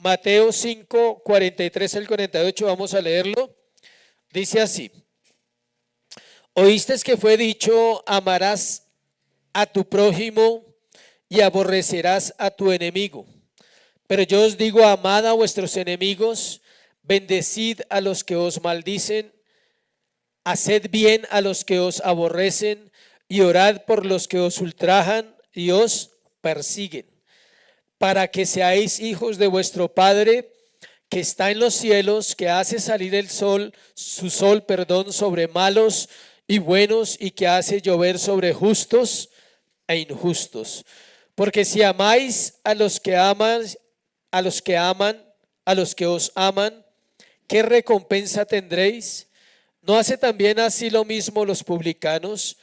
Mateo 5, 43 al 48, vamos a leerlo. Dice así: Oísteis que fue dicho, amarás a tu prójimo y aborrecerás a tu enemigo. Pero yo os digo, amad a vuestros enemigos, bendecid a los que os maldicen, haced bien a los que os aborrecen y orad por los que os ultrajan y os persiguen, para que seáis hijos de vuestro Padre que está en los cielos, que hace salir el sol, su sol, sobre malos y buenos, y que hace llover sobre justos e injustos. Porque si amáis a los que aman, a los que os aman, ¿qué recompensa tendréis? ¿No hace también así lo mismo los publicanos?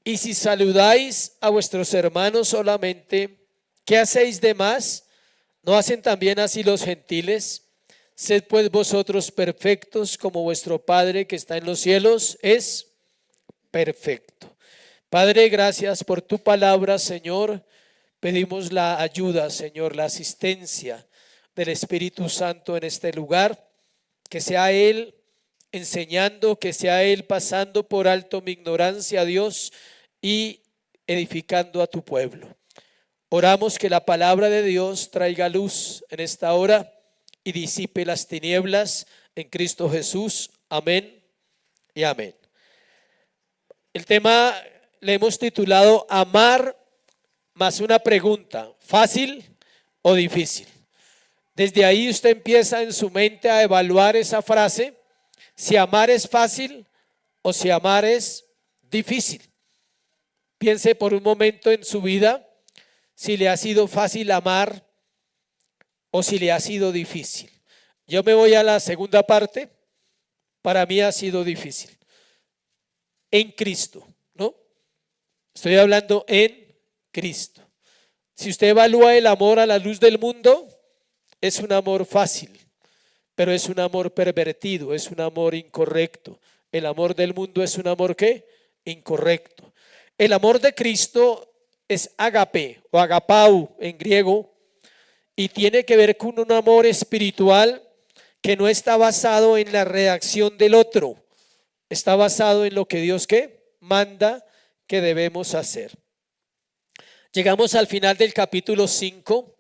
Y si saludáis a vuestros hermanos solamente, ¿qué hacéis de más? ¿No hacen también así los gentiles? Sed pues vosotros perfectos, como vuestro Padre que está en los cielos es perfecto. Padre, gracias por tu palabra, Señor. Pedimos la ayuda, Señor, la asistencia del Espíritu Santo en este lugar. Que sea Él enseñando, que sea Él pasando por alto mi ignorancia, Dios, y edificando a tu pueblo. Oramos que la palabra de Dios traiga luz en esta hora y disipe las tinieblas en Cristo Jesús. Amén y amén. El tema le hemos titulado Amar más una pregunta: ¿fácil o difícil? Desde ahí usted empieza en su mente a evaluar esa frase, si amar es fácil o si amar es difícil. Piense por un momento en su vida si le ha sido fácil amar o si le ha sido difícil. Yo me voy a la segunda parte. Para mí ha sido difícil. En Cristo, ¿no? Estoy hablando en Cristo. Si usted evalúa el amor a la luz del mundo, es un amor fácil, pero es un amor pervertido, es un amor incorrecto. El amor del mundo es un amor ¿qué? Incorrecto. El amor de Cristo es agape o agapau en griego, y tiene que ver con un amor espiritual que no está basado en la reacción del otro, está basado en lo que Dios ¿qué? Manda que debemos hacer. Llegamos al final del capítulo 5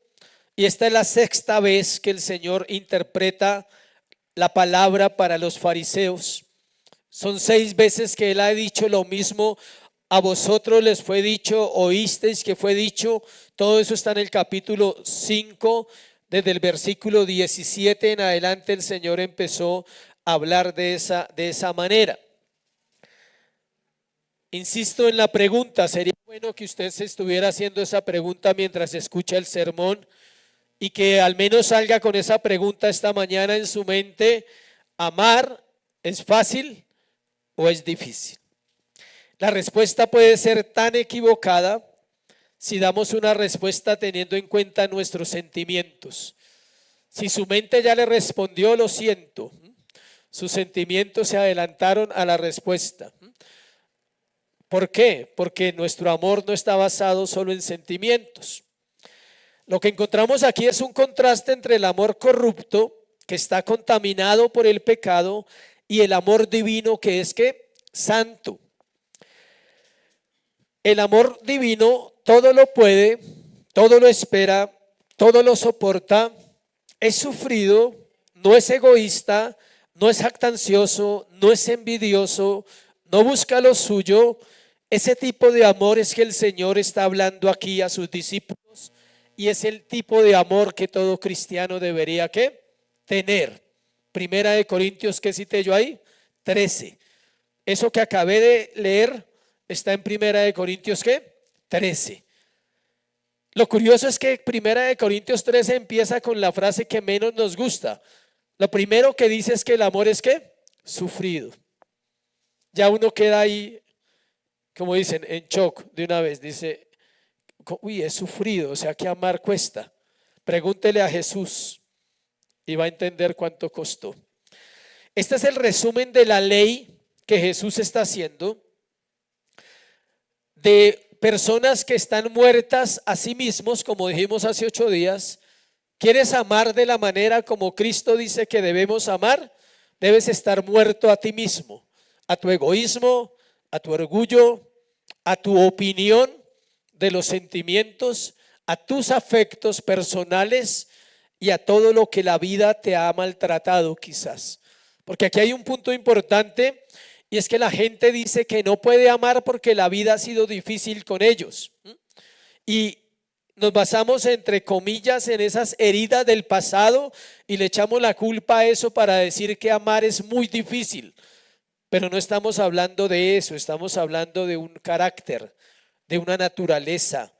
y esta es la sexta vez que el Señor interpreta la palabra para los fariseos. Son 6 veces que Él ha dicho lo mismo. A vosotros les fue dicho, oísteis que fue dicho. Todo eso está en el capítulo 5, desde el versículo 17 en adelante el Señor empezó a hablar de esa manera. Insisto en la pregunta, sería bueno que usted se estuviera haciendo esa pregunta mientras escucha el sermón y que al menos salga con esa pregunta esta mañana en su mente: ¿amar es fácil o es difícil? La respuesta puede ser tan equivocada si damos una respuesta teniendo en cuenta nuestros sentimientos. Si su mente ya le respondió, lo siento, sus sentimientos se adelantaron a la respuesta. ¿Por qué? Porque nuestro amor no está basado solo en sentimientos. Lo que encontramos aquí es un contraste entre el amor corrupto, que está contaminado por el pecado, y el amor divino, que es ¿qué? Santo. El amor divino todo lo puede, todo lo espera, todo lo soporta, es sufrido, no es egoísta, no es jactancioso, no es envidioso, no busca lo suyo. Ese tipo de amor es que el Señor está hablando aquí a sus discípulos, y es el tipo de amor que todo cristiano debería ¿qué? Tener. Primera de Corintios, ¿qué cité yo ahí? 13. Eso que acabé de leer está en Primera de Corintios ¿qué? 13. Lo curioso es que Primera de Corintios 13 empieza con la frase que menos nos gusta. Lo primero que dice es que el amor es ¿qué? Sufrido. Ya uno queda ahí, como dicen, en shock de una vez. Dice, uy, es sufrido, o sea que amar cuesta. Pregúntele a Jesús y va a entender cuánto costó. Este es el resumen de la ley que Jesús está haciendo, de personas que están muertas a sí mismos, como dijimos hace 8 días, ¿Quieres amar de la manera como Cristo dice que debemos amar? Debes estar muerto a ti mismo, a tu egoísmo, a tu orgullo, a tu opinión de los sentimientos, a tus afectos personales y a todo lo que la vida te ha maltratado quizás. Porque aquí hay un punto importante, y es que la gente dice que no puede amar porque la vida ha sido difícil con ellos. Y nos basamos, entre comillas, en esas heridas del pasado y le echamos la culpa a eso para decir que amar es muy difícil. Pero no estamos hablando de eso, estamos hablando de un carácter, de una naturaleza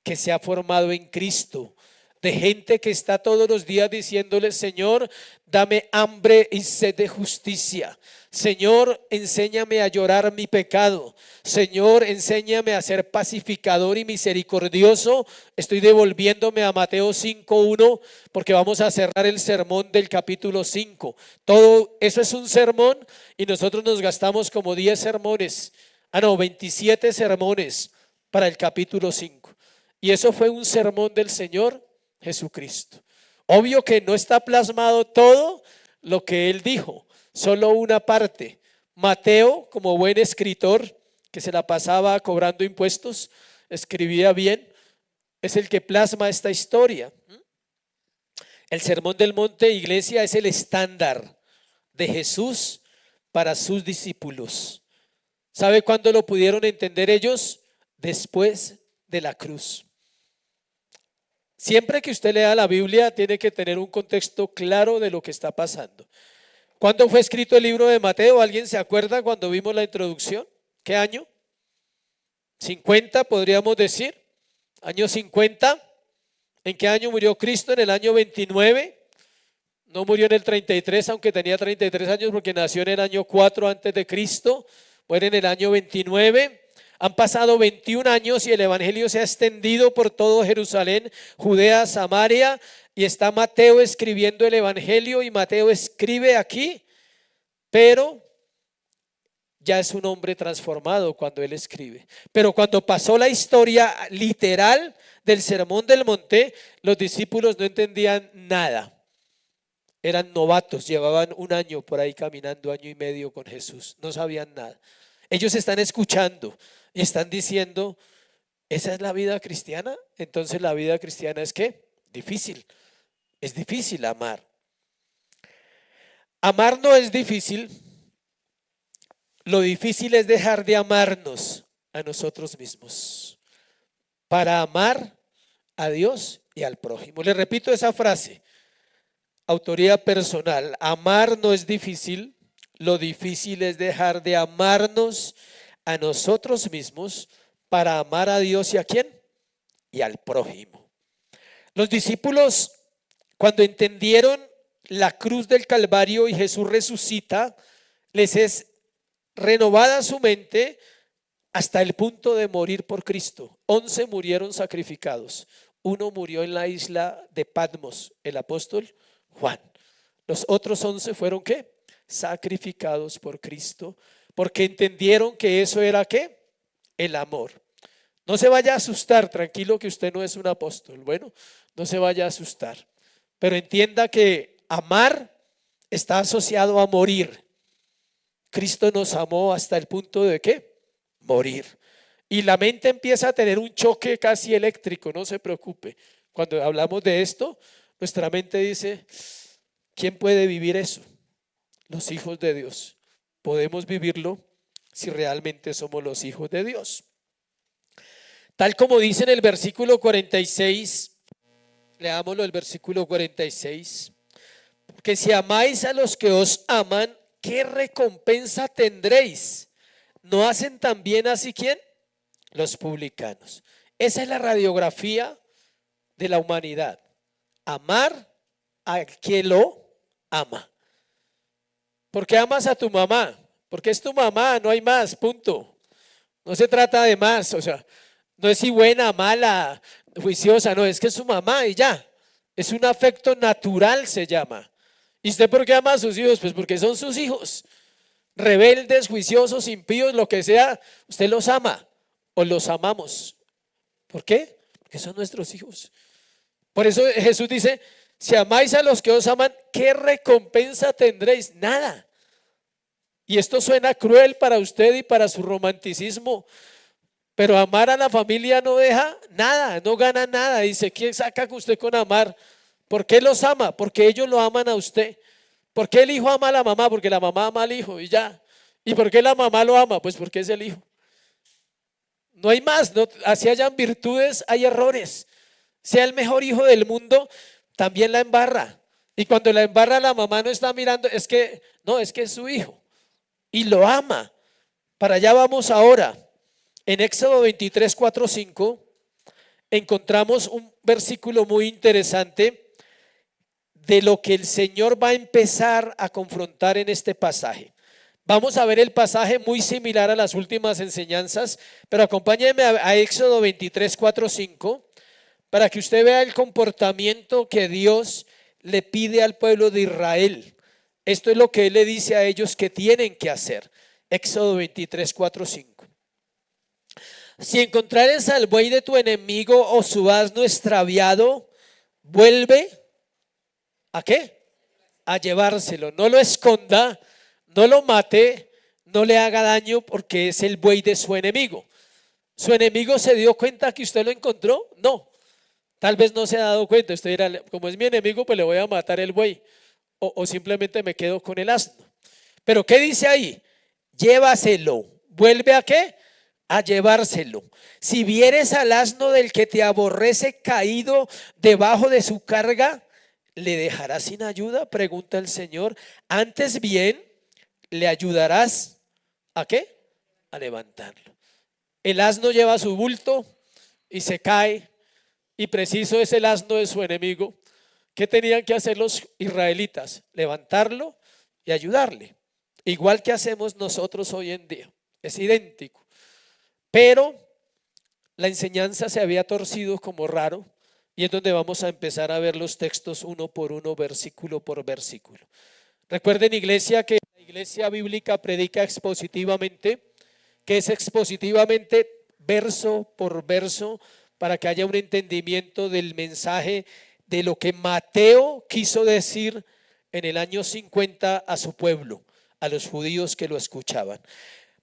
que se ha formado en Cristo, de gente que está todos los días diciéndole: Señor, dame hambre y sed de justicia. Señor, enséñame a llorar mi pecado. Señor, enséñame a ser pacificador y misericordioso. Estoy devolviéndome a Mateo 5:1 porque vamos a cerrar el sermón del capítulo 5. Todo eso es un sermón y nosotros nos gastamos como 10 sermones, 27 sermones para el capítulo 5. Y eso fue un sermón del Señor Jesucristo. Obvio que no está plasmado todo lo que él dijo, solo una parte. Mateo, como buen escritor que se la pasaba cobrando impuestos, escribía bien, es el que plasma esta historia. El Sermón del Monte, iglesia, es el estándar de Jesús para sus discípulos. ¿Sabe cuándo lo pudieron entender ellos? Después de la cruz. Siempre que usted lea la Biblia tiene que tener un contexto claro de lo que está pasando. ¿Cuándo fue escrito el libro de Mateo? ¿Alguien se acuerda cuando vimos la introducción? ¿Qué año? 50 podríamos decir. Año 50. ¿En qué año murió Cristo? En el año 29. No murió en el 33, aunque tenía 33 años, porque nació en el año 4 antes de Cristo. Muere en el año 29. Han pasado 21 años y el evangelio se ha extendido por todo Jerusalén, Judea, Samaria, y está Mateo escribiendo el evangelio, y Mateo escribe aquí, pero ya es un hombre transformado cuando él escribe. Pero cuando pasó la historia literal del Sermón del Monte, los discípulos no entendían nada. Eran novatos, llevaban un año por ahí caminando, año y medio con Jesús, no sabían nada. Ellos están escuchando y están diciendo: ¿esa es la vida cristiana? Entonces la vida cristiana es ¿qué? Difícil. Es difícil amar. Amar no es difícil. Lo difícil es dejar de amarnos a nosotros mismos para amar a Dios y al prójimo. Le repito esa frase, autoría personal: amar no es difícil. Lo difícil es dejar de amarnos a nosotros mismos para amar a Dios y ¿a quién? Y al prójimo. Los discípulos, cuando entendieron la cruz del Calvario y Jesús resucita, les es renovada su mente hasta el punto de morir por Cristo. 11 murieron sacrificados. Uno murió en la isla de Patmos, el apóstol Juan. Los otros 11 fueron ¿qué? Sacrificados por Cristo, porque entendieron que eso era ¿qué? El amor. No se vaya a asustar, tranquilo, que usted no es un apóstol. Bueno, no se vaya a asustar, pero entienda que amar está asociado a morir. Cristo nos amó hasta el punto de ¿qué? Morir. Y la mente empieza a tener un choque casi eléctrico, no se preocupe. Cuando hablamos de esto, nuestra mente dice: ¿quién puede vivir eso? Los hijos de Dios. Podemos vivirlo si realmente somos los hijos de Dios. Tal como dice en el versículo 46, leámoslo, el versículo 46. Que si amáis a los que os aman, ¿qué recompensa tendréis? ¿No hacen también así quién? Los publicanos. Esa es la radiografía de la humanidad. Amar a quien lo ama. ¿Por qué amas a tu mamá? Porque es tu mamá, no hay más, punto. No se trata de más, o sea, no es si buena, mala, juiciosa, no, es que es su mamá y ya. Es un afecto natural, se llama. ¿Y usted por qué ama a sus hijos? Pues porque son sus hijos. Rebeldes, juiciosos, impíos, lo que sea, usted los ama o los amamos. ¿Por qué? Porque son nuestros hijos. Por eso Jesús dice: Si amáis a los que os aman, ¿qué recompensa tendréis? Nada. Y esto suena cruel para usted y para su romanticismo, pero amar a la familia no deja nada, no gana nada. Dice, ¿quién saca que usted con amar? ¿Por qué los ama? Porque ellos lo aman a usted. ¿Por qué el hijo ama a la mamá? Porque la mamá ama al hijo y ya. ¿Y por qué la mamá lo ama? Pues porque es el hijo. No hay más, no, así hayan virtudes, hay errores. Sea el mejor hijo del mundo, también la embarra. Y cuando la embarra, la mamá no está mirando, es que es su hijo y lo ama. Para allá vamos ahora. En Éxodo 23, 4, 5 encontramos un versículo muy interesante de lo que el Señor va a empezar a confrontar en este pasaje. Vamos a ver el pasaje muy similar a las últimas enseñanzas, pero acompáñenme a Éxodo 23, 4, 5 para que usted vea el comportamiento que Dios le pide al pueblo de Israel. Esto es lo que Él le dice a ellos que tienen que hacer. Éxodo 23, 4, 5. Si encontrares al buey de tu enemigo o su asno extraviado, vuelve, ¿a qué? A llevárselo. No lo esconda, no lo mate, no le haga daño porque es el buey de su enemigo. ¿Su enemigo se dio cuenta que usted lo encontró? No. Tal vez no se ha dado cuenta. Usted dirá, como es mi enemigo, pues le voy a matar el buey. O simplemente me quedo con el asno. Pero ¿qué dice ahí? Llévaselo. ¿Vuelve a qué? A llevárselo. Si vieres al asno del que te aborrece caído debajo de su carga, ¿le dejarás sin ayuda? Pregunta el Señor. Antes bien, le ayudarás ¿a qué? A levantarlo. El asno lleva su bulto y se cae. Y preciso es el asno de su enemigo. ¿Qué tenían que hacer los israelitas? Levantarlo y ayudarle. Igual que hacemos nosotros hoy en día. Es idéntico. Pero la enseñanza se había torcido como raro. Y es donde vamos a empezar a ver los textos uno por uno, versículo por versículo. Recuerden, iglesia, que la iglesia bíblica predica expositivamente. Que es expositivamente verso por verso, para que haya un entendimiento del mensaje de lo que Mateo quiso decir en el año 50 a su pueblo, a los judíos que lo escuchaban.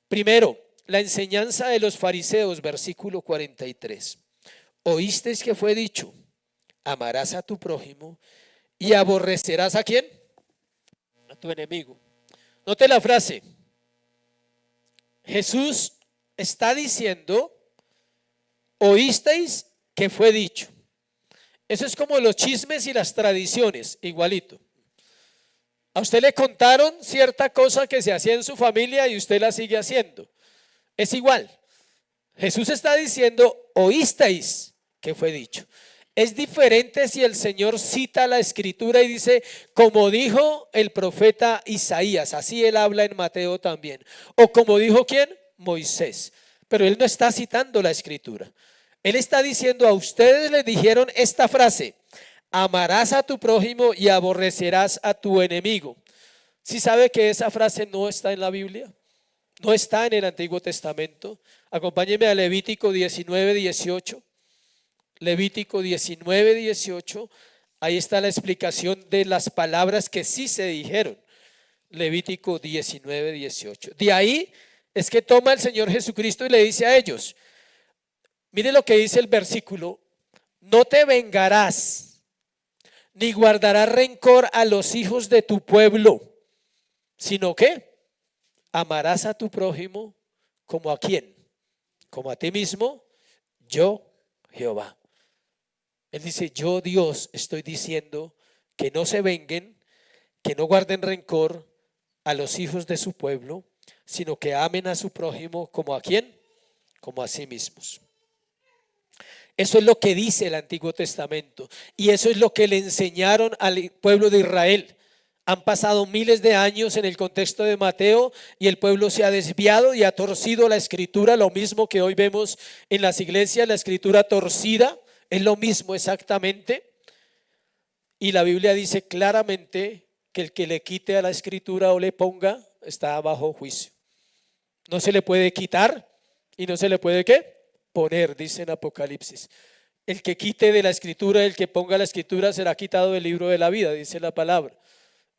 Primero, la enseñanza de los fariseos, versículo 43. Oísteis que fue dicho, amarás a tu prójimo y aborrecerás ¿a quién? A tu enemigo. Note la frase. Jesús está diciendo, oísteis que fue dicho. Eso es como los chismes y las tradiciones, igualito. A usted le contaron cierta cosa que se hacía en su familia y usted la sigue haciendo. Es igual. Jesús está diciendo, oísteis que fue dicho. Es diferente si el Señor cita la escritura y dice, como dijo el profeta Isaías, así él habla en Mateo también. O como dijo ¿quién? Moisés. Pero él no está citando la escritura. Él está diciendo, a ustedes les dijeron esta frase, amarás a tu prójimo y aborrecerás a tu enemigo. ¿Sí sabe que esa frase no está en la Biblia? No está en el Antiguo Testamento. Acompáñeme a Levítico 19, 18. Levítico 19, 18. Ahí está la explicación de las palabras que sí se dijeron. Levítico 19, 18. De ahí es que toma el Señor Jesucristo y le dice a ellos, mire lo que dice el versículo, no te vengarás, ni guardarás rencor a los hijos de tu pueblo, sino que amarás a tu prójimo como a quién, como a ti mismo, yo Jehová. Él dice, yo Dios estoy diciendo que no se venguen, que no guarden rencor a los hijos de su pueblo, sino que amen a su prójimo como a quién, como a sí mismos. Eso es lo que dice el Antiguo Testamento y eso es lo que le enseñaron al pueblo de Israel. Han pasado miles de años en el contexto de Mateo y el pueblo se ha desviado y ha torcido la escritura, lo mismo que hoy vemos en las iglesias, la escritura torcida, es lo mismo exactamente. Y la Biblia dice claramente que el que le quite a la escritura o le ponga está bajo juicio. No se le puede quitar y no se le puede ¿qué? Poner, dice en Apocalipsis. El que quite de la escritura, el que ponga la escritura será quitado del libro de la vida, dice la palabra.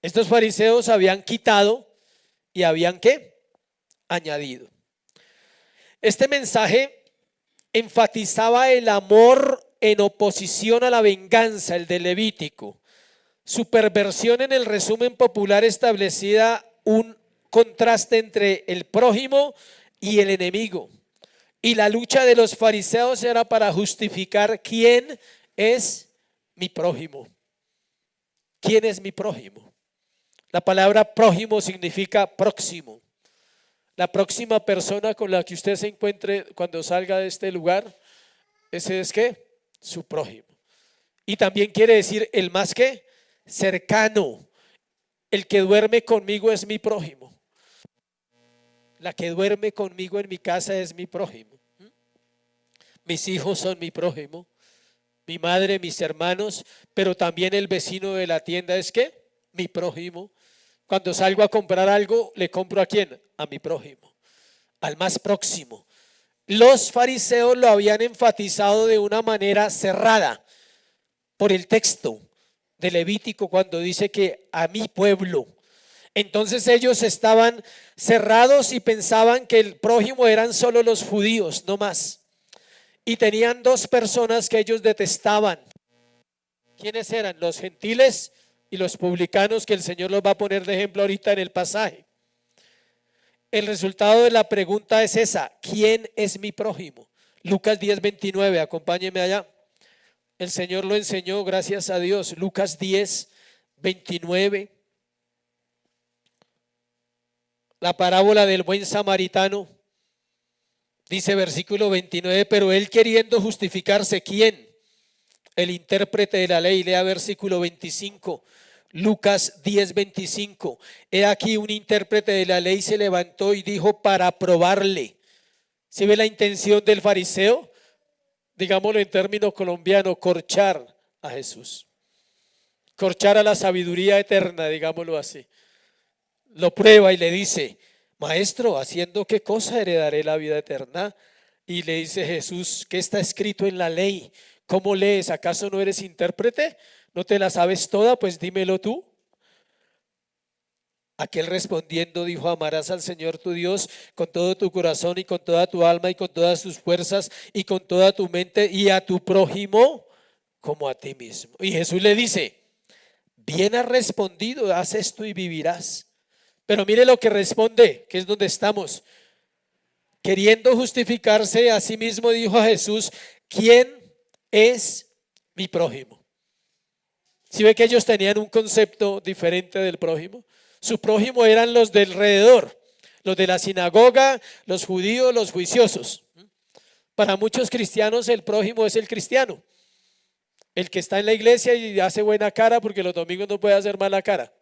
Estos fariseos habían quitado y habían ¿qué? Añadido. Este mensaje enfatizaba el amor en oposición a la venganza, el de Levítico. Su perversión en el resumen popular establecía un contraste entre el prójimo y el enemigo. Y la lucha de los fariseos era para justificar quién es mi prójimo. ¿Quién es mi prójimo? La palabra prójimo significa próximo. La próxima persona con la que usted se encuentre cuando salga de este lugar, ese es ¿qué? Su prójimo. Y también quiere decir el más ¿qué? Cercano. El que duerme conmigo es mi prójimo. La que duerme conmigo en mi casa es mi prójimo. Mis hijos son mi prójimo. Mi madre, mis hermanos, pero también el vecino de la tienda es ¿qué? Mi prójimo. Cuando salgo a comprar algo, ¿le compro a quién? A mi prójimo, al más próximo. Los fariseos lo habían enfatizado de una manera cerrada por el texto de Levítico cuando dice que a mi pueblo. Entonces ellos estaban cerrados y pensaban que el prójimo eran solo los judíos, no más. Y tenían dos personas que ellos detestaban. ¿Quiénes eran? Los gentiles y los publicanos, que el Señor los va a poner de ejemplo ahorita en el pasaje. El resultado de la pregunta es esa: ¿quién es mi prójimo? Lucas 10:29, acompáñeme allá. El Señor lo enseñó, gracias a Dios. Lucas 10:29. La parábola del buen samaritano. Dice versículo 29, pero él queriendo justificarse, ¿quién? El intérprete de la ley. Lea versículo 25. Lucas 10:25. He aquí un intérprete de la ley se levantó y dijo para probarle. ¿Sí ve la intención del fariseo? Digámoslo en términos colombianos, corchar a Jesús. Corchar a la sabiduría eterna, digámoslo así. Lo prueba y le dice: Maestro, ¿haciendo qué cosa heredaré la vida eterna? Y le dice Jesús: ¿qué está escrito en la ley? ¿Cómo lees? ¿Acaso no eres intérprete? ¿No te la sabes toda? Pues dímelo tú. Aquel respondiendo dijo: amarás al Señor tu Dios con todo tu corazón y con toda tu alma y con todas tus fuerzas y con toda tu mente, y a tu prójimo como a ti mismo. Y Jesús le dice: bien has respondido, haz esto y vivirás. Pero mire lo que responde, que es donde estamos. Queriendo justificarse a sí mismo, dijo a Jesús: ¿quién es mi prójimo? ¿Sí ve que ellos tenían un concepto diferente del prójimo? Su prójimo eran los de alrededor, los de la sinagoga, los judíos, los juiciosos. Para muchos cristianos el prójimo es el cristiano, el que está en la iglesia y hace buena cara porque los domingos no puede hacer mala cara.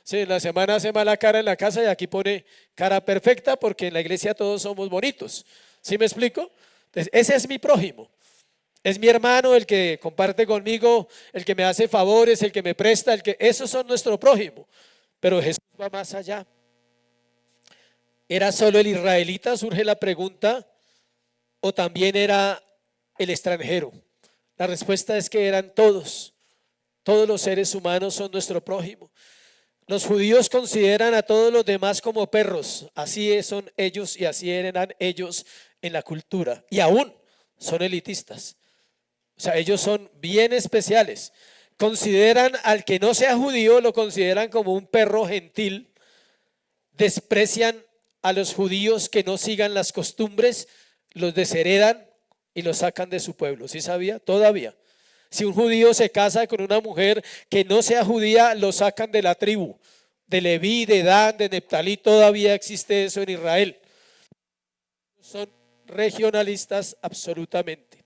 Sí, en la semana hace mala cara en la casa y aquí pone cara perfecta porque en la iglesia todos somos bonitos. ¿Sí me explico? Entonces, ese es mi prójimo. Es mi hermano, el que comparte conmigo, el que me hace favores, el que me presta, esos son nuestro prójimo. Pero Jesús va más allá. ¿Era solo el israelita? Surge la pregunta. ¿O también era el extranjero? La respuesta es que eran todos. Todos los seres humanos son nuestro prójimo. Los judíos consideran a todos los demás como perros. Así son ellos y así eran ellos en la cultura. Y aún son elitistas. O sea, ellos son bien especiales. Consideran al que no sea judío, lo consideran como un perro gentil. Desprecian a los judíos que no sigan las costumbres, los desheredan y los sacan de su pueblo. ¿Sí sabía? Todavía. Si un judío se casa con una mujer que no sea judía, lo sacan de la tribu. De Leví, de Dan, de Neftalí, todavía existe eso en Israel. Son regionalistas absolutamente.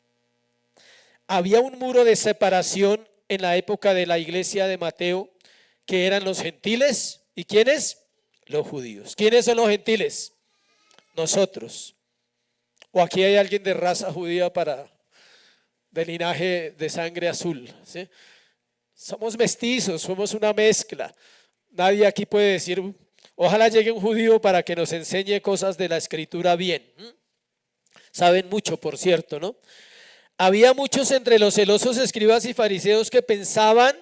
Había un muro de separación en la época de la iglesia de Mateo, que eran los gentiles. ¿Y quiénes? Los judíos. ¿Quiénes son los gentiles? Nosotros. ¿O aquí hay alguien de raza judía de linaje de sangre azul? ¿Sí? Somos mestizos, somos una mezcla. Nadie aquí puede decir: ojalá llegue un judío para que nos enseñe cosas de la escritura bien. Saben mucho, por cierto, ¿no? Había muchos entre los celosos escribas y fariseos que pensaban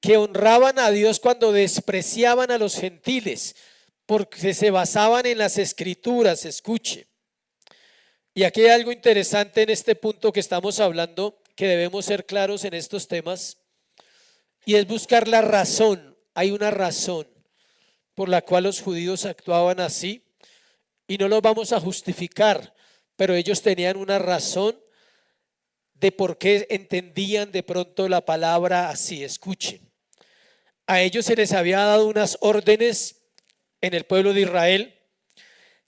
que honraban a Dios cuando despreciaban a los gentiles, porque se basaban en las escrituras. Escuche. Y aquí hay algo interesante en este punto que estamos hablando, que debemos ser claros en estos temas, y es buscar la razón. Hay una razón por la cual los judíos actuaban así, y no los vamos a justificar, pero ellos tenían una razón de por qué entendían de pronto la palabra así. Escuchen, a ellos se les había dado unas órdenes en el pueblo de Israel,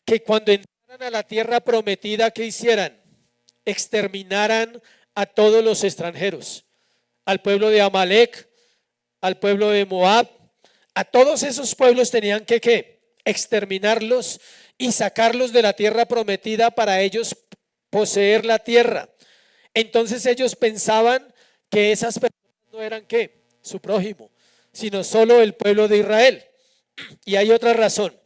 que cuando entraran a la tierra prometida, ¿qué hicieran? Exterminaran a todos los extranjeros, al pueblo de Amalek, al pueblo de Moab, a todos esos pueblos tenían que ¿qué? Exterminarlos y sacarlos de la tierra prometida para ellos poseer la tierra. Entonces ellos pensaban que esas personas no eran ¿qué? Su prójimo, sino solo el pueblo de Israel. Y hay otra razón.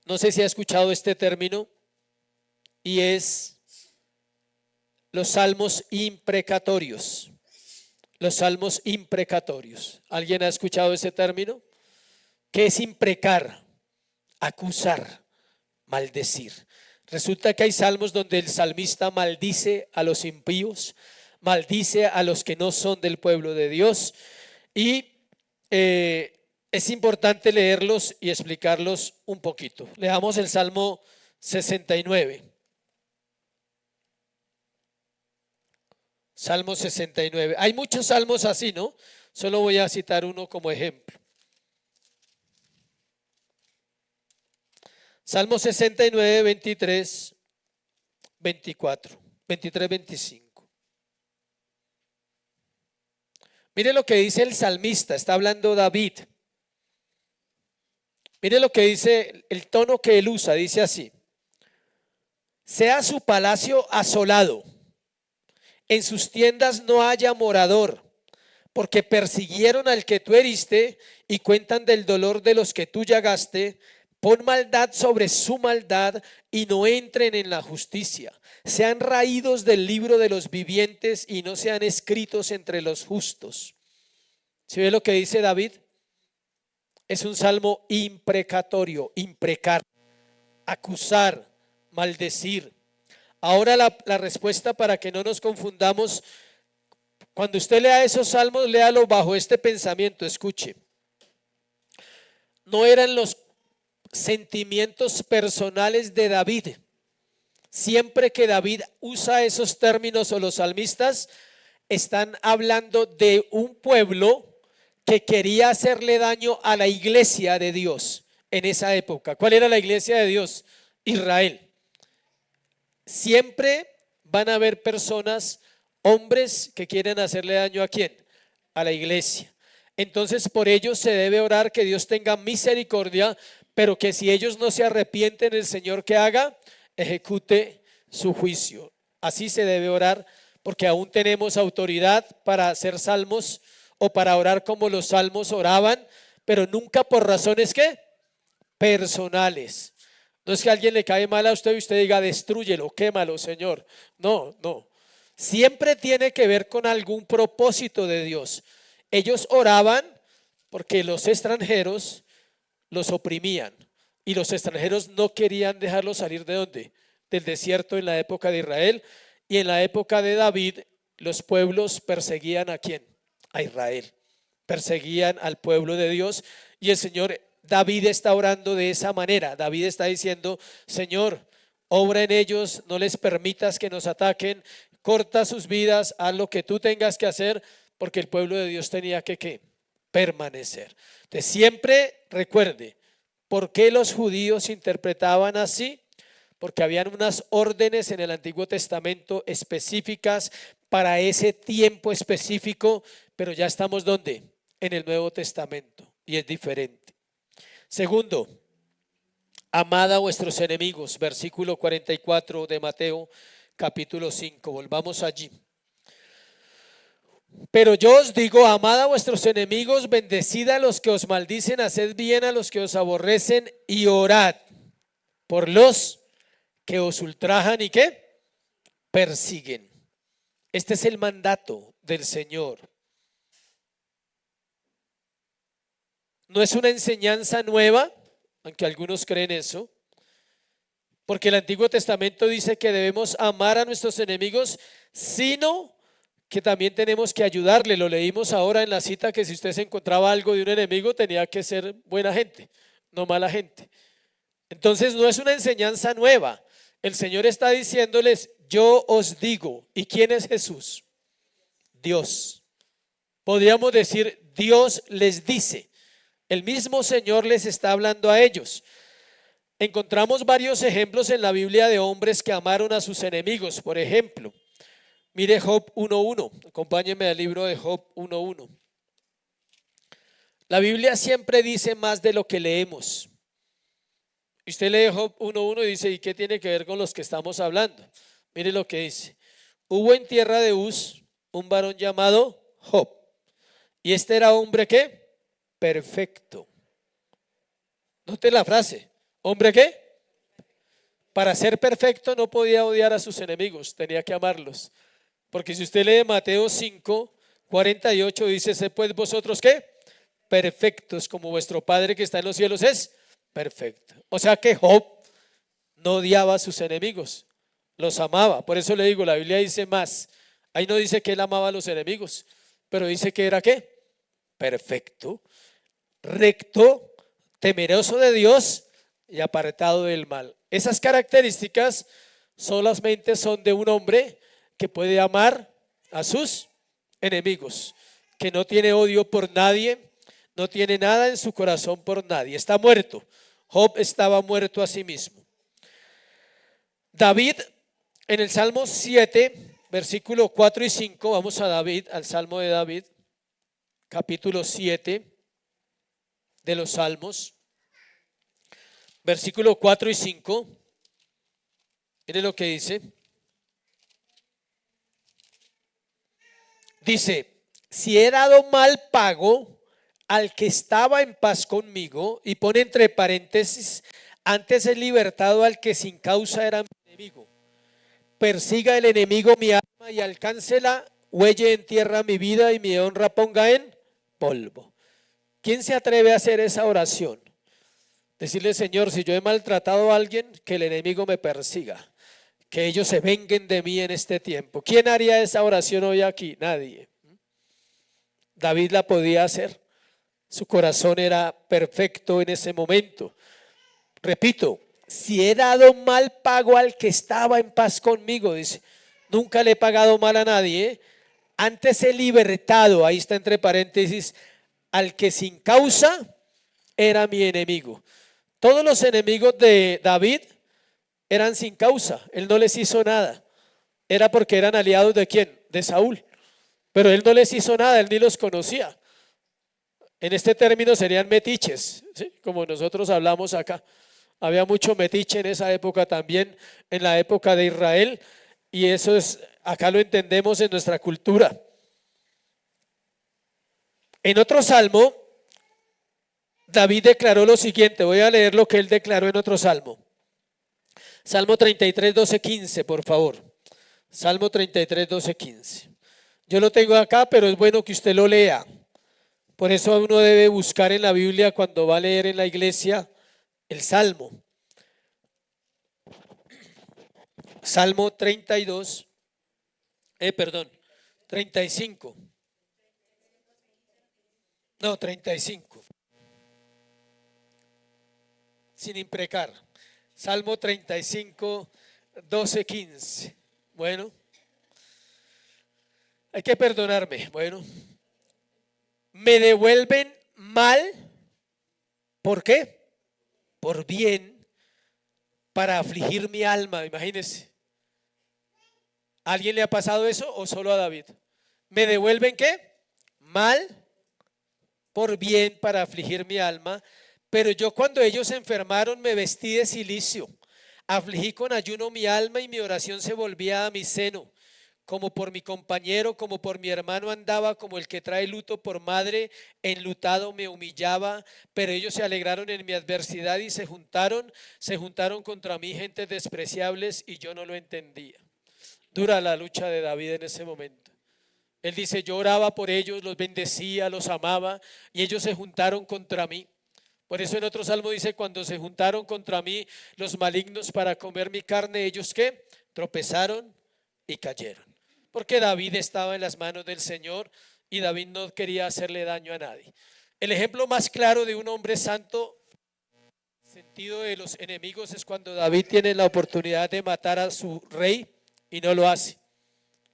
No sé si ha escuchado este término, y es los salmos imprecatorios. Los salmos imprecatorios. ¿Alguien ha escuchado ese término? ¿Qué es imprecar? Acusar, maldecir. Resulta que hay salmos donde el salmista maldice a los impíos, maldice a los que no son del pueblo de Dios, y es importante leerlos y explicarlos un poquito. Leamos el Salmo 69. Salmo 69. Hay muchos salmos así, ¿no? Solo voy a citar uno como ejemplo. Salmo 69, 23, 24, 23, 25. Mire lo que dice el salmista, está hablando David. Mire lo que dice, el tono que él usa, dice así: sea su palacio asolado, en sus tiendas no haya morador, porque persiguieron al que tú heriste y cuentan del dolor de los que tú llagaste. Pon maldad sobre su maldad y no entren en la justicia. Sean raídos del libro de los vivientes y no sean escritos entre los justos. ¿Sí ve lo que dice David? Es un salmo imprecatorio, imprecar, acusar, maldecir. Ahora la respuesta, para que no nos confundamos, cuando usted lea esos salmos, léalo bajo este pensamiento. Escuche, no eran los sentimientos personales de David. Siempre que David usa esos términos, o los salmistas, están hablando de un pueblo que quería hacerle daño a la iglesia de Dios en esa época. ¿Cuál era la iglesia de Dios? Israel. Siempre van a haber personas, hombres, que quieren hacerle daño ¿a quién? A la iglesia. Entonces por ellos se debe orar que Dios tenga misericordia, pero que si ellos no se arrepienten, el Señor que haga, ejecute su juicio. Así se debe orar, porque aún tenemos autoridad para hacer salmos o para orar como los salmos oraban, pero nunca por razones ¿qué? Personales. No es que a alguien le cae mal a usted y usted diga destrúyelo, quémalo, Señor. No, no. Siempre tiene que ver con algún propósito de Dios. Ellos oraban porque los extranjeros los oprimían, y los extranjeros no querían dejarlos salir ¿de dónde? Del desierto en la época de Israel, y en la época de David los pueblos perseguían ¿a quién? A Israel, perseguían al pueblo de Dios, y el Señor, David está orando de esa manera. David está diciendo: Señor, obra en ellos, no les permitas que nos ataquen, corta sus vidas, haz lo que tú tengas que hacer, porque el pueblo de Dios tenía que ¿qué? Permanecer. Entonces siempre recuerde, ¿por qué los judíos interpretaban así? Porque habían unas órdenes en el Antiguo Testamento específicas para ese tiempo específico, pero ya estamos ¿dónde? En el Nuevo Testamento, y es diferente. Segundo, amad a vuestros enemigos, versículo 44 de Mateo capítulo 5. Volvamos allí. Pero yo os digo, amad a vuestros enemigos, bendecid a los que os maldicen, haced bien a los que os aborrecen, y orad por los que os ultrajan y ¿qué? Persiguen. Este es el mandato del Señor. No es una enseñanza nueva, aunque algunos creen eso, porque el Antiguo Testamento dice que debemos amar a nuestros enemigos, sino que también tenemos que ayudarle. Lo leímos ahora en la cita, que si usted se encontraba algo de un enemigo tenía que ser buena gente, no mala gente. Entonces no es una enseñanza nueva. El Señor está diciéndoles: yo os digo. ¿Y quién es Jesús? Dios. Podríamos decir, Dios les dice. El mismo Señor les está hablando a ellos. Encontramos varios ejemplos en la Biblia de hombres que amaron a sus enemigos. Por ejemplo, mire Job 1:1. Acompáñeme al libro de Job 1:1. La Biblia siempre dice más de lo que leemos. Usted lee Job 1:1 y dice: ¿y qué tiene que ver con los que estamos hablando? Mire lo que dice: hubo en tierra de Uz un varón llamado Job, y este era hombre ¿qué? Perfecto. Note la frase: ¿hombre qué? Para ser perfecto no podía odiar a sus enemigos, tenía que amarlos. Porque si usted lee Mateo 5:48, dice: sé pues vosotros ¿qué? Perfectos, como vuestro Padre que está en los cielos es perfecto. O sea que Job no odiaba a sus enemigos, los amaba. Por eso le digo, la Biblia dice más. Ahí no dice que él amaba a los enemigos, pero dice que era ¿qué? Perfecto, recto, temeroso de Dios y apartado del mal. Esas características solamente son de un hombre que puede amar a sus enemigos, que no tiene odio por nadie, no tiene nada en su corazón por nadie. Está muerto. Job estaba muerto a sí mismo. David, en el Salmo 7, versículo 4 y 5, vamos a David, al Salmo de David, capítulo 7 de los Salmos, versículo 4 y 5. Mire lo que dice. Dice: si he dado mal pago al que estaba en paz conmigo, y pone entre paréntesis, antes he libertado al que sin causa era mi enemigo. Persiga el enemigo mi alma y alcáncela, huelle en tierra mi vida y mi honra ponga en polvo. ¿Quién se atreve a hacer esa oración? Decirle: Señor, si yo he maltratado a alguien, que el enemigo me persiga, que ellos se venguen de mí en este tiempo. ¿Quién haría esa oración hoy aquí? Nadie. David la podía hacer. Su corazón era perfecto en ese momento. Repito: si he dado mal pago al que estaba en paz conmigo, dice, nunca le he pagado mal a nadie. Antes he libertado, ahí está entre paréntesis, al que sin causa era mi enemigo. Todos los enemigos de David eran sin causa, él no les hizo nada. Era porque eran aliados ¿de quién? De Saúl. Pero él no les hizo nada, él ni los conocía. En este término serían metiches, ¿sí? Como nosotros hablamos acá. Había mucho metiche en esa época también, en la época de Israel, y eso es, acá lo entendemos en nuestra cultura. En otro salmo, David declaró lo siguiente. Voy a leer lo que él declaró en otro salmo. Salmo 33, 12, 15, por favor. Salmo 33, 12, 15. Yo lo tengo acá, pero es bueno que usted lo lea. Por eso uno debe buscar en la Biblia cuando va a leer en la iglesia el Salmo. Salmo 32, 35. No, 35. Sin imprecar. Salmo 35, 12, 15. Bueno, hay que perdonarme. Bueno, me devuelven mal. ¿Por qué? Por bien, para afligir mi alma. Imagínense. ¿A alguien le ha pasado eso o solo a David? ¿Me devuelven qué? Mal por bien para afligir mi alma. Pero yo, cuando ellos se enfermaron, me vestí de cilicio. Afligí con ayuno mi alma y mi oración se volvía a mi seno. Como por mi compañero, como por mi hermano andaba, como el que trae luto por madre, enlutado me humillaba. Pero ellos se alegraron en mi adversidad y se juntaron contra mí gentes despreciables, y yo no lo entendía. dura la lucha de David en ese momento. Él dice, yo oraba por ellos, los bendecía, los amaba y ellos se juntaron contra mí. Por eso en otro salmo dice, cuando se juntaron contra mí los malignos para comer mi carne, ellos ¿qué? Tropezaron y cayeron. Porque David estaba en las manos del Señor y David no quería hacerle daño a nadie. El ejemplo más claro de un hombre santo, en el sentido de los enemigos, es cuando David tiene la oportunidad de matar a su rey y no lo hace.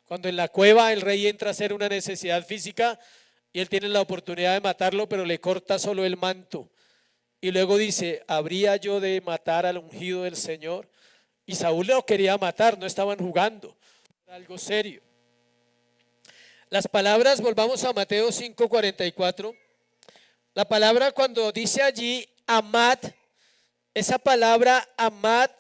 Cuando en la cueva el rey entra a hacer una necesidad física y él tiene la oportunidad de matarlo, pero le corta solo el manto. Y luego dice, ¿habría yo de matar al ungido del Señor? Y Saúl lo quería matar, no estaban jugando, era algo serio. Las palabras, volvamos a Mateo 5:44. La palabra cuando dice allí amad, esa palabra amad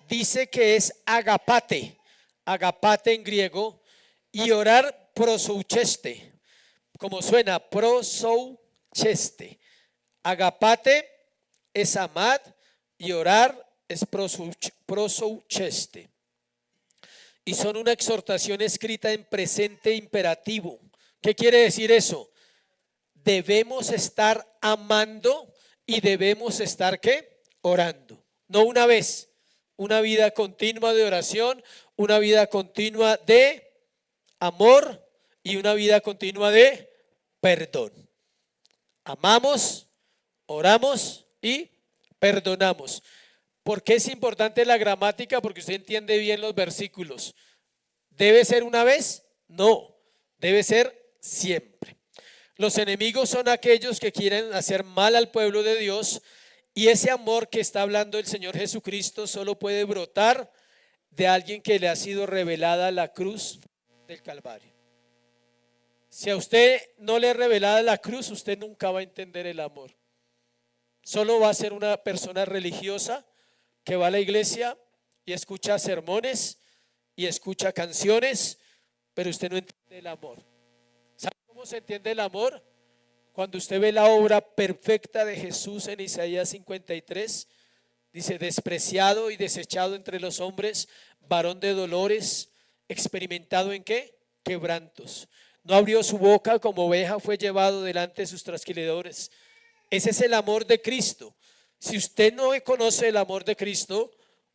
dice que es agapate, agapate en griego, y orar prosoucheste, como suena, prosoucheste. Agapate es amad y orar es prosoucheste. Y son una exhortación escrita en presente imperativo. ¿Qué quiere decir eso? Debemos estar amando y debemos estar ¿qué? Orando. No una vez, una vida continua de oración, una vida continua de amor y una vida continua de perdón. Amamos, oramos y perdonamos. ¿Por qué es importante la gramática? Porque usted entiende bien los versículos. ¿Debe ser una vez? No, debe ser siempre. Los enemigos son aquellos que quieren hacer mal al pueblo de Dios, y ese amor que está hablando el Señor Jesucristo solo puede brotar de alguien que le ha sido revelada la cruz del Calvario. Si a usted no le es revelada la cruz, usted nunca va a entender el amor. Solo va a ser una persona religiosa que va a la iglesia y escucha sermones y escucha canciones, pero usted no entiende el amor. ¿Sabe cómo se entiende el amor? Cuando usted ve la obra perfecta de Jesús en Isaías 53, dice, despreciado y desechado entre los hombres, varón de dolores, experimentado en ¿qué? Quebrantos. No abrió su boca, como oveja fue llevado delante de sus trasquiladores. Ese es el amor de Cristo. Si usted no conoce el amor de Cristo,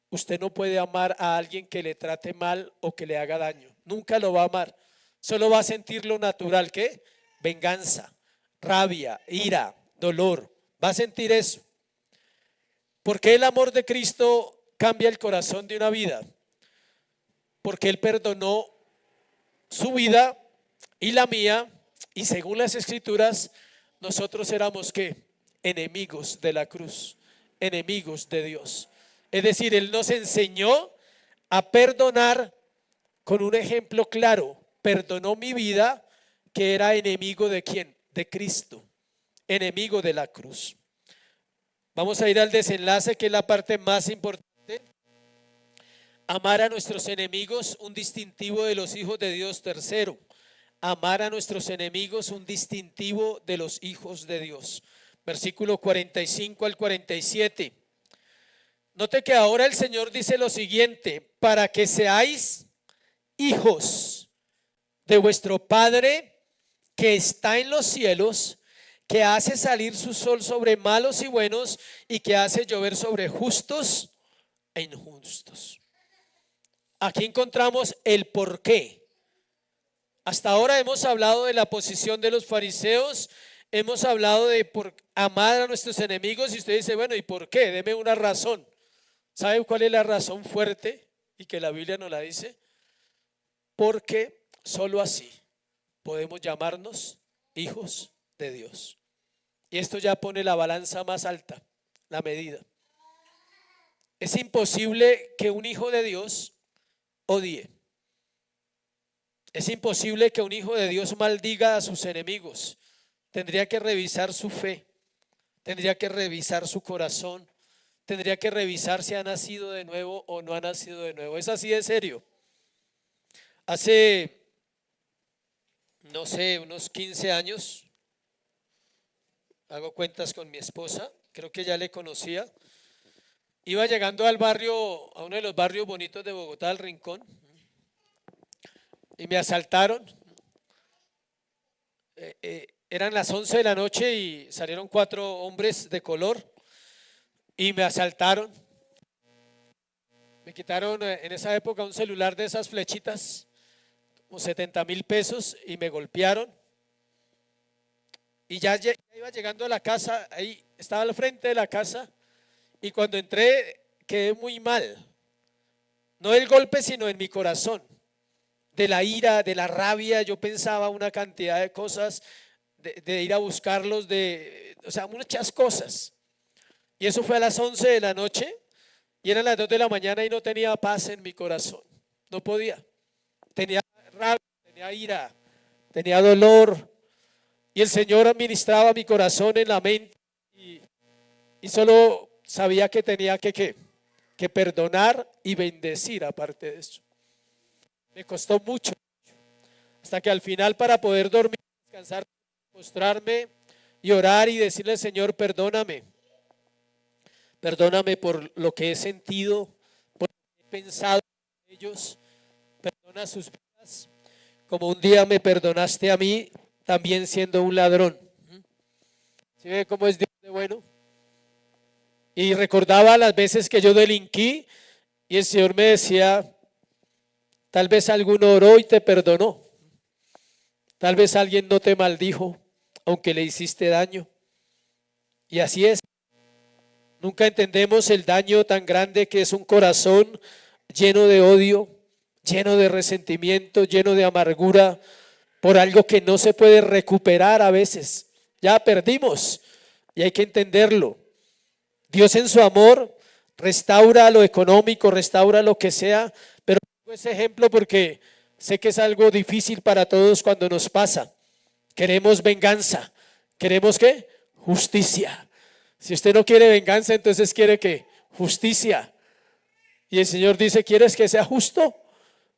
usted no puede amar a alguien que le trate mal o que le haga daño. Nunca lo va a amar. Solo va a sentir lo natural, ¿qué? Venganza, rabia, ira, dolor. Va a sentir eso. ¿Por qué el amor de Cristo cambia el corazón de una vida? Porque Él perdonó su vida y la mía, y según las Escrituras, nosotros éramos ¿qué? Enemigos de la cruz, enemigos de Dios. Es decir, Él nos enseñó a perdonar con un ejemplo claro. Perdonó mi vida, que era enemigo de ¿quién? De Cristo, enemigo de la cruz. Vamos a ir al desenlace, que es la parte más importante. Amar a nuestros enemigos, un distintivo de los hijos de Dios. Tercero, amar a nuestros enemigos, un distintivo de los hijos de Dios. Versículo 45 al 47. Note que ahora el Señor dice lo siguiente: para que seáis hijos de vuestro Padre que está en los cielos, que hace salir su sol sobre malos y buenos, y que hace llover sobre justos e injustos. Aquí encontramos el porqué. Hasta ahora hemos hablado de la posición de los fariseos, hemos hablado de por amar a nuestros enemigos, y usted dice, bueno, ¿y por qué? Deme una razón. ¿Sabe cuál es la razón fuerte y que la Biblia nos la dice? Porque solo así podemos llamarnos hijos de Dios. Y esto ya pone la balanza más alta, la medida. Es imposible que un hijo de Dios odie. Es imposible que un hijo de Dios maldiga a sus enemigos. Tendría que revisar su fe, tendría que revisar su corazón, tendría que revisar si ha nacido de nuevo o no ha nacido de nuevo. Es así de serio. Hace, no sé, unos 15 años, hago cuentas con mi esposa, creo que ya le conocía. Iba llegando al barrio, a uno de los barrios bonitos de Bogotá, al Rincón, y me asaltaron. Eran las 11 de la noche y salieron 4 hombres de color y me asaltaron. Me quitaron en esa época un celular de esas flechitas, como 70.000 pesos, y me golpearon. Y ya iba llegando a la casa, ahí estaba al frente de la casa, y cuando entré quedé muy mal. No del golpe, sino en mi corazón. De la ira, de la rabia, yo pensaba una cantidad de cosas, de ir a buscarlos, o sea, muchas cosas. Y eso fue a las 11 de la noche, y eran las 2 de la mañana y no tenía paz en mi corazón. No podía. Tenía rabia, tenía ira, tenía dolor. Y el Señor administraba mi corazón en la mente, y solo sabía que tenía que perdonar y bendecir aparte de eso. Me costó mucho, hasta que al final, para poder dormir, descansar, mostrarme y orar y decirle: Señor, perdóname. Perdóname por lo que he sentido, por lo que he pensado en ellos. Perdona sus vidas, como un día me perdonaste a mí, también siendo un ladrón. ¿Sí ve cómo es Dios de bueno? Y recordaba las veces que yo delinquí, y el Señor me decía: tal vez alguno oró y te perdonó. Tal vez alguien no te maldijo, aunque le hiciste daño. Y así es. Nunca entendemos el daño tan grande que es un corazón lleno de odio, lleno de resentimiento, lleno de amargura, por algo que no se puede recuperar a veces. Ya perdimos y hay que entenderlo. Dios, en su amor, restaura lo económico, restaura lo que sea, pero pongo ese ejemplo porque sé que es algo difícil para todos cuando nos pasa. Queremos venganza. ¿Queremos qué? Justicia. Si usted no quiere venganza, entonces quiere ¿qué? Justicia. Y el Señor dice: ¿quieres que sea justo?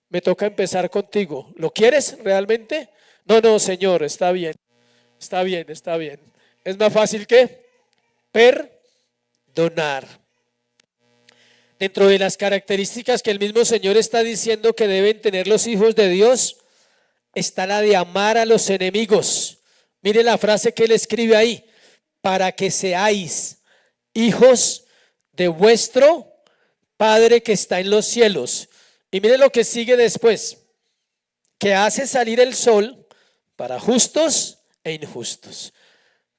Me toca empezar contigo. ¿Lo quieres realmente? No, no, Señor, está bien. Está bien, está bien. Es más fácil que perdonar. Dentro de las características que el mismo Señor está diciendo que deben tener los hijos de Dios, está la de amar a los enemigos. Mire la frase que él escribe ahí: para que seáis hijos de vuestro Padre que está en los cielos. Y mire lo que sigue después: que hace salir el sol para justos e injustos.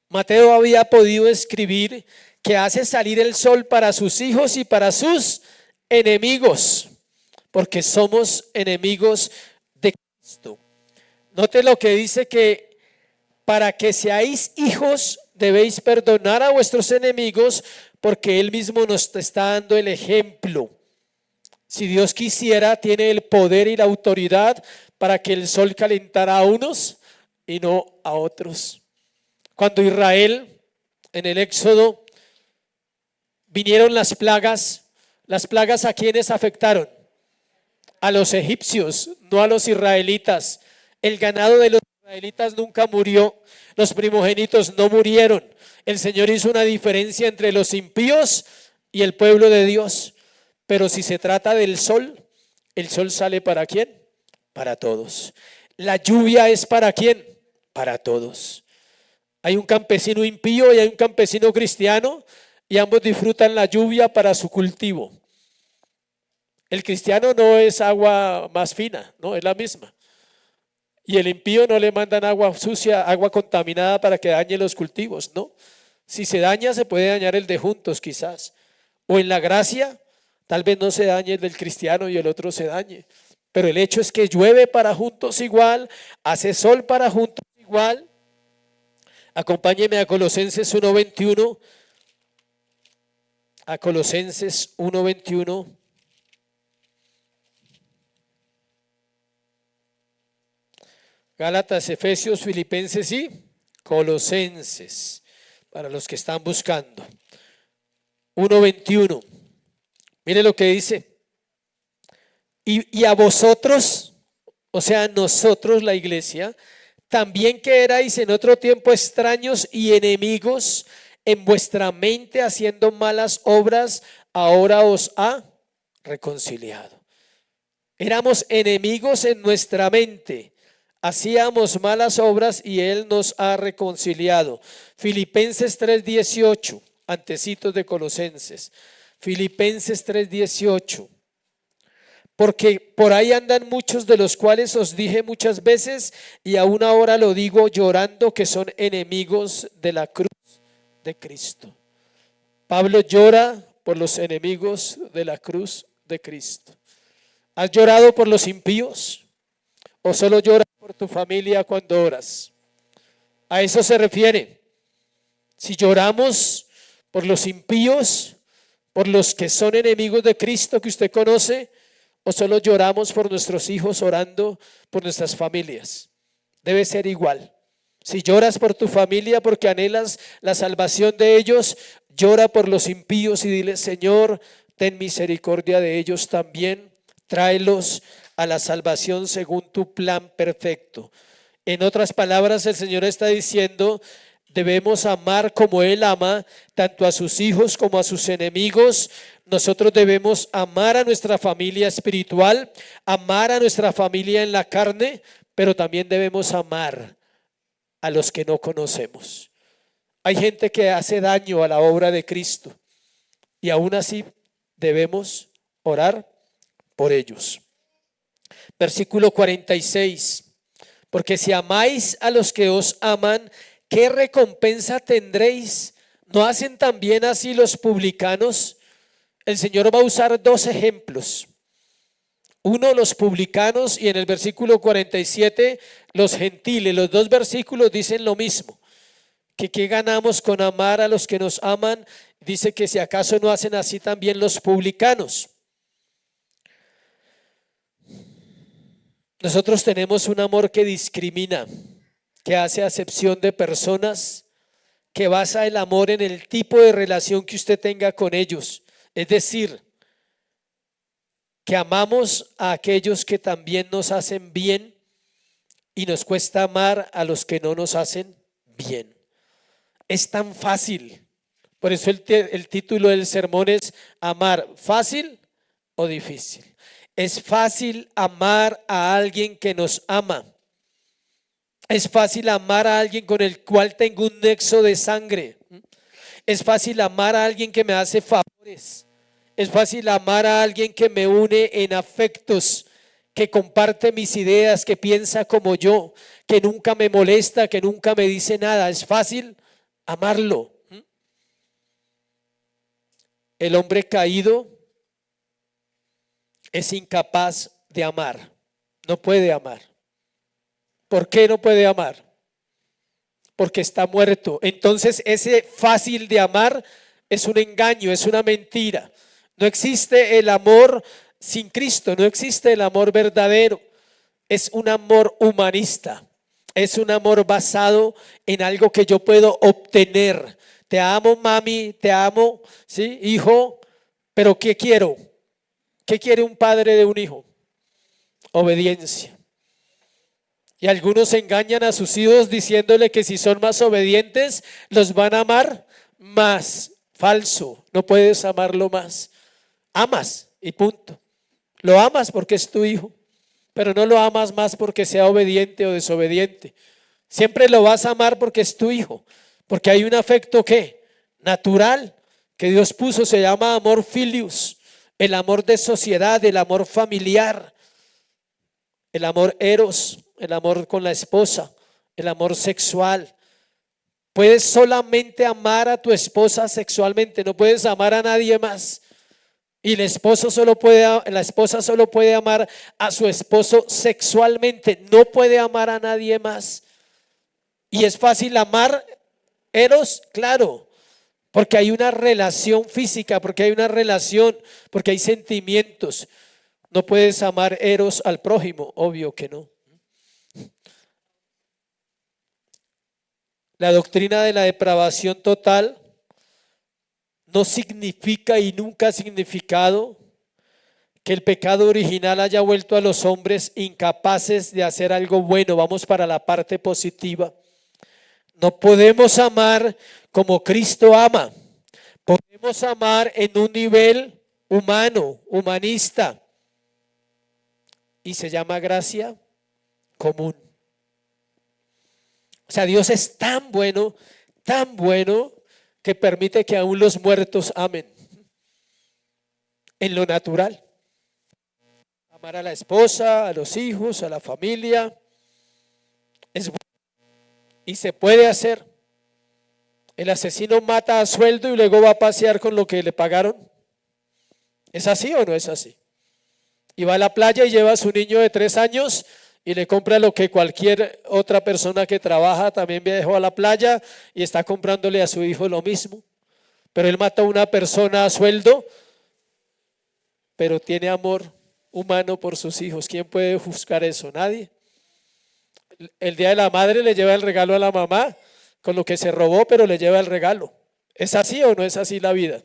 Mateo había podido escribir que hace salir el sol para sus hijos y para sus enemigos, porque somos enemigos de Cristo. Note lo que dice, que para que seáis hijos debéis perdonar a vuestros enemigos, porque Él mismo nos está dando el ejemplo. Si Dios quisiera, tiene el poder y la autoridad para que el sol calentara a unos y no a otros. Cuando Israel, en el Éxodo, vinieron las plagas ¿a quiénes afectaron? A los egipcios, no a los israelitas. El ganado de los israelitas nunca murió, los primogénitos no murieron. El Señor hizo una diferencia entre los impíos y el pueblo de Dios. Pero si se trata del sol, el sol sale ¿para quién? Para todos. La lluvia es ¿para quién? Para todos. Hay un campesino impío y hay un campesino cristiano, y ambos disfrutan la lluvia para su cultivo. El cristiano no es agua más fina, no, es la misma. Y el impío no le mandan agua sucia, agua contaminada para que dañe los cultivos, no. Si se daña, se puede dañar el de juntos quizás. O en la gracia, tal vez no se dañe el del cristiano y el otro se dañe. Pero el hecho es que llueve para juntos igual, hace sol para juntos igual. Acompáñeme a Colosenses 1:21. A Colosenses 1:21. Gálatas, Efesios, Filipenses y Colosenses, para los que están buscando. 1:21. Mire lo que dice. Y a vosotros, o sea, nosotros, la iglesia, también que erais en otro tiempo extraños y enemigos en vuestra mente, haciendo malas obras, ahora os ha reconciliado. Éramos enemigos en nuestra mente, hacíamos malas obras y Él nos ha reconciliado. Filipenses 3:18, antecitos de Colosenses. Filipenses 3:18. Porque por ahí andan muchos de los cuales os dije muchas veces y aún ahora lo digo llorando, que son enemigos de la cruz de Cristo. Pablo llora por los enemigos de la cruz de Cristo. ¿Has llorado por los impíos? ¿O solo lloras por tu familia cuando oras? A eso se refiere. Si lloramos por los impíos, por los que son enemigos de Cristo que usted conoce, o solo lloramos por nuestros hijos orando por nuestras familias. Debe ser igual. Si lloras por tu familia porque anhelas la salvación de ellos, llora por los impíos y dile: Señor, ten misericordia de ellos también. Tráelos a la salvación según tu plan perfecto. En otras palabras, el Señor está diciendo: debemos amar como Él ama, tanto a sus hijos como a sus enemigos. Nosotros debemos amar a nuestra familia espiritual, amar a nuestra familia en la carne, pero también debemos amar a los que no conocemos. Hay gente que hace daño a la obra de Cristo y aún así debemos orar por ellos. Versículo 46. Porque si amáis a los que os aman, ¿qué recompensa tendréis? ¿No hacen también así los publicanos? El Señor va a usar dos ejemplos. Uno, los publicanos, y en el versículo 47, los gentiles. Los dos versículos dicen lo mismo. Que ¿qué ganamos con amar a los que nos aman? Dice que si acaso no hacen así también los publicanos. Nosotros tenemos un amor que discrimina, que hace acepción de personas, que basa el amor en el tipo de relación que usted tenga con ellos. Es decir, que amamos a aquellos que también nos hacen bien y nos cuesta amar a los que no nos hacen bien. Es tan fácil. Por eso el título del sermón es amar, ¿fácil o difícil? Es fácil amar a alguien que nos ama. Es fácil amar a alguien con el cual tengo un nexo de sangre. Es fácil amar a alguien que me hace favores. Es fácil amar a alguien que me une en afectos, que comparte mis ideas, que piensa como yo, que nunca me molesta, que nunca me dice nada. Es fácil amarlo. El hombre caído es incapaz de amar, no puede amar. ¿Por qué no puede amar? Porque está muerto. Entonces ese fácil de amar es un engaño, es una mentira. No existe el amor sin Cristo, no existe el amor verdadero. Es un amor humanista, es un amor basado en algo que yo puedo obtener. Te amo, mami, te amo, ¿sí? Hijo, pero ¿qué quiero? ¿Qué quiere un padre de un hijo? Obediencia. Y algunos engañan a sus hijos diciéndole que si son más obedientes, los van a amar más. Falso, no puedes amarlo más. Amas y punto. Lo amas porque es tu hijo, pero no lo amas más porque sea obediente o desobediente. Siempre lo vas a amar porque es tu hijo, porque hay un afecto ¿qué? Natural que Dios puso, se llama amor filius, el amor de sociedad, el amor familiar, el amor eros, el amor con la esposa, el amor sexual. Puedes solamente amar a tu esposa sexualmente, no puedes amar a nadie más. Y la esposa solo puede amar a su esposo sexualmente, no puede amar a nadie más. Y es fácil amar eros, claro, porque hay una relación física, porque hay una relación, porque hay sentimientos. No puedes amar eros al prójimo, obvio que no. La doctrina de la depravación total no significa y nunca ha significado que el pecado original haya vuelto a los hombres incapaces de hacer algo bueno. Vamos para la parte positiva. No podemos amar como Cristo ama, Podemos amar en un nivel humano, humanista, y se llama gracia común. O sea, Dios es tan bueno, que permite que aún los muertos amen en lo natural. Amar a la esposa, a los hijos, a la familia, es bueno y se puede hacer. El asesino mata a sueldo y luego va a pasear con lo que le pagaron. ¿Es así o no es así? Y va a la playa y lleva a su niño de 3 años y le compra lo que cualquier otra persona que trabaja también viajó a la playa y está comprándole a su hijo lo mismo. Pero él mata a una persona a sueldo, pero tiene amor humano por sus hijos. ¿Quién puede juzgar eso? Nadie. El día de la madre le lleva el regalo a la mamá con lo que se robó, pero le lleva el regalo. ¿Es así o no es así la vida?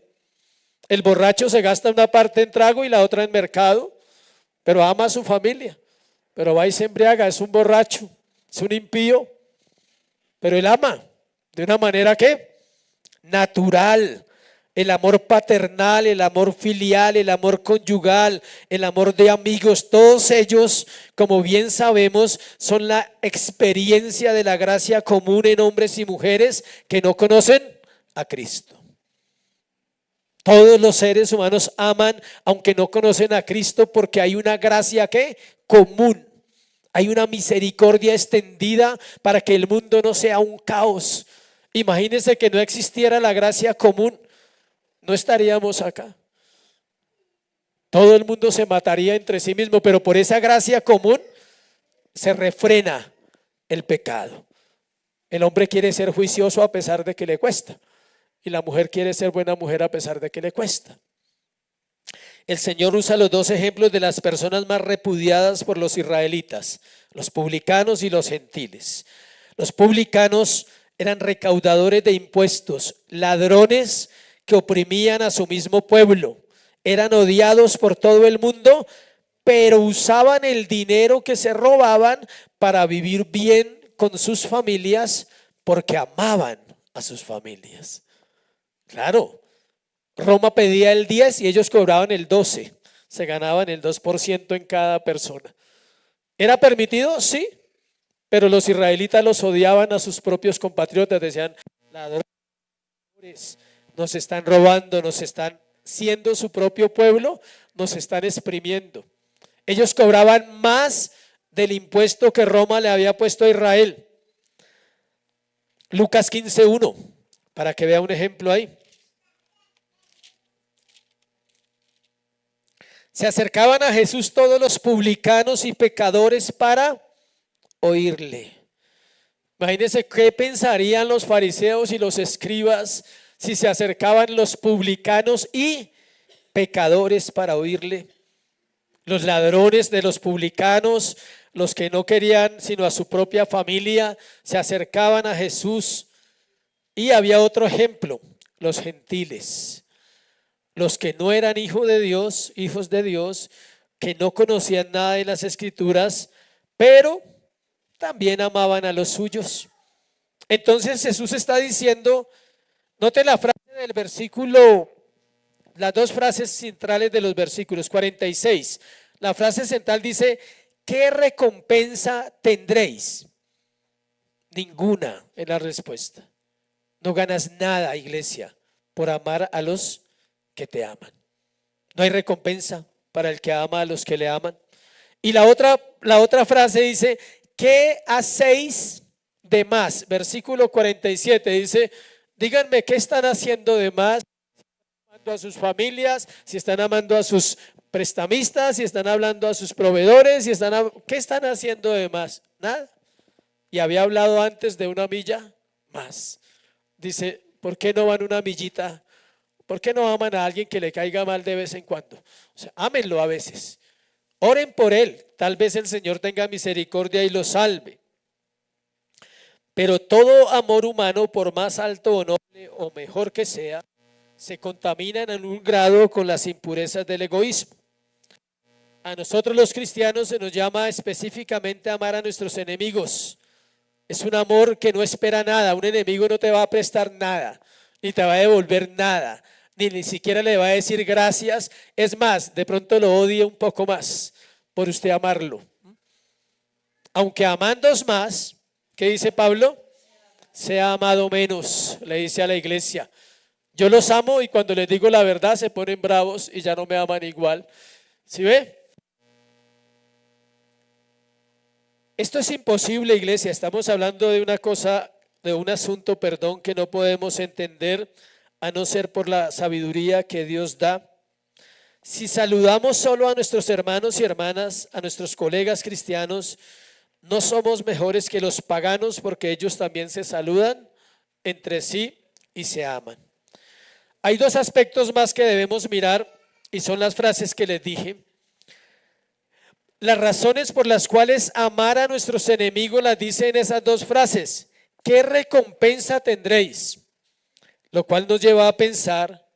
El borracho se gasta una parte en trago y la otra en mercado, pero ama a su familia. Pero va y se embriaga, es un borracho, es un impío, pero él ama de una manera que natural. El amor paternal, el amor filial, el amor conyugal, el amor de amigos, todos ellos, como bien sabemos, son la experiencia de la gracia común en hombres y mujeres que no conocen a Cristo. Todos los seres humanos aman aunque no conocen a Cristo, porque hay una gracia que común. Hay una misericordia extendida para que el mundo no sea un caos. Imagínense que no existiera la gracia común, no estaríamos acá. Todo el mundo se mataría entre sí mismo, pero por esa gracia común se refrena el pecado. El hombre quiere ser juicioso a pesar de que le cuesta, y la mujer quiere ser buena mujer a pesar de que le cuesta. El Señor usa los 2 ejemplos de las personas más repudiadas por los israelitas, los publicanos y los gentiles. Los publicanos eran recaudadores de impuestos, ladrones que oprimían a su mismo pueblo, eran odiados por todo el mundo, pero usaban el dinero que se robaban para vivir bien con sus familias, porque amaban a sus familias. Claro, Roma pedía el 10 y ellos cobraban el 12, se ganaban el 2% en cada persona. ¿Era permitido? Sí, pero los israelitas los odiaban a sus propios compatriotas, decían: ladrones, nos están robando, nos están, siendo su propio pueblo, nos están exprimiendo. Ellos cobraban más del impuesto que Roma le había puesto a Israel. Lucas 15:1, para que vea un ejemplo ahí. Se acercaban a Jesús todos los publicanos y pecadores para oírle. Imagínense qué pensarían los fariseos y los escribas si se acercaban los publicanos y pecadores para oírle. Los ladrones de los publicanos, los que no querían sino a su propia familia, se acercaban a Jesús. Y había otro ejemplo, los gentiles, los que no eran hijos de Dios, que no conocían nada de las Escrituras, pero también amaban a los suyos. Entonces Jesús está diciendo, note la frase del versículo, las 2 frases centrales de los versículos 46. La frase central dice: ¿qué recompensa tendréis? Ninguna es la respuesta. No ganas nada, iglesia, por amar a los que te aman. No hay recompensa para el que ama a los que le aman. Y la otra frase dice: ¿qué hacéis de más? Versículo 47 dice: díganme, ¿qué están haciendo de más? Amando a sus familias, si están amando a sus prestamistas, si están hablando a sus proveedores, ¿qué están haciendo de más? Nada. Y había hablado antes de una milla más. Dice: ¿por qué no van una millita? ¿Por qué no aman a alguien que le caiga mal de vez en cuando? O sea, ámenlo a veces. Oren por él. Tal vez el Señor tenga misericordia y lo salve. Pero todo amor humano, por más alto o noble o mejor que sea, se contamina en un grado con las impurezas del egoísmo. A nosotros los cristianos se nos llama específicamente a amar a nuestros enemigos. Es un amor que no espera nada. Un enemigo no te va a prestar nada. ni te va a devolver nada, ni siquiera le va a decir gracias. Es más, de pronto lo odia un poco más por usted amarlo. Aunque amándoos más, ¿qué dice Pablo? Sea amado menos, le dice a la iglesia. Yo los amo y cuando les digo la verdad se ponen bravos y ya no me aman igual. ¿Sí ve? Esto es imposible, iglesia. Estamos hablando de una cosa, de un asunto, perdón, que no podemos entender a no ser por la sabiduría que Dios da. Si saludamos solo a nuestros hermanos y hermanas, a nuestros colegas cristianos, no somos mejores que los paganos porque ellos también se saludan entre sí y se aman. Hay dos aspectos más que debemos mirar y son las frases que les dije. Las razones por las cuales amar a nuestros enemigos las dice en esas dos frases. ¿Qué recompensa tendréis? Lo cual nos lleva a pensar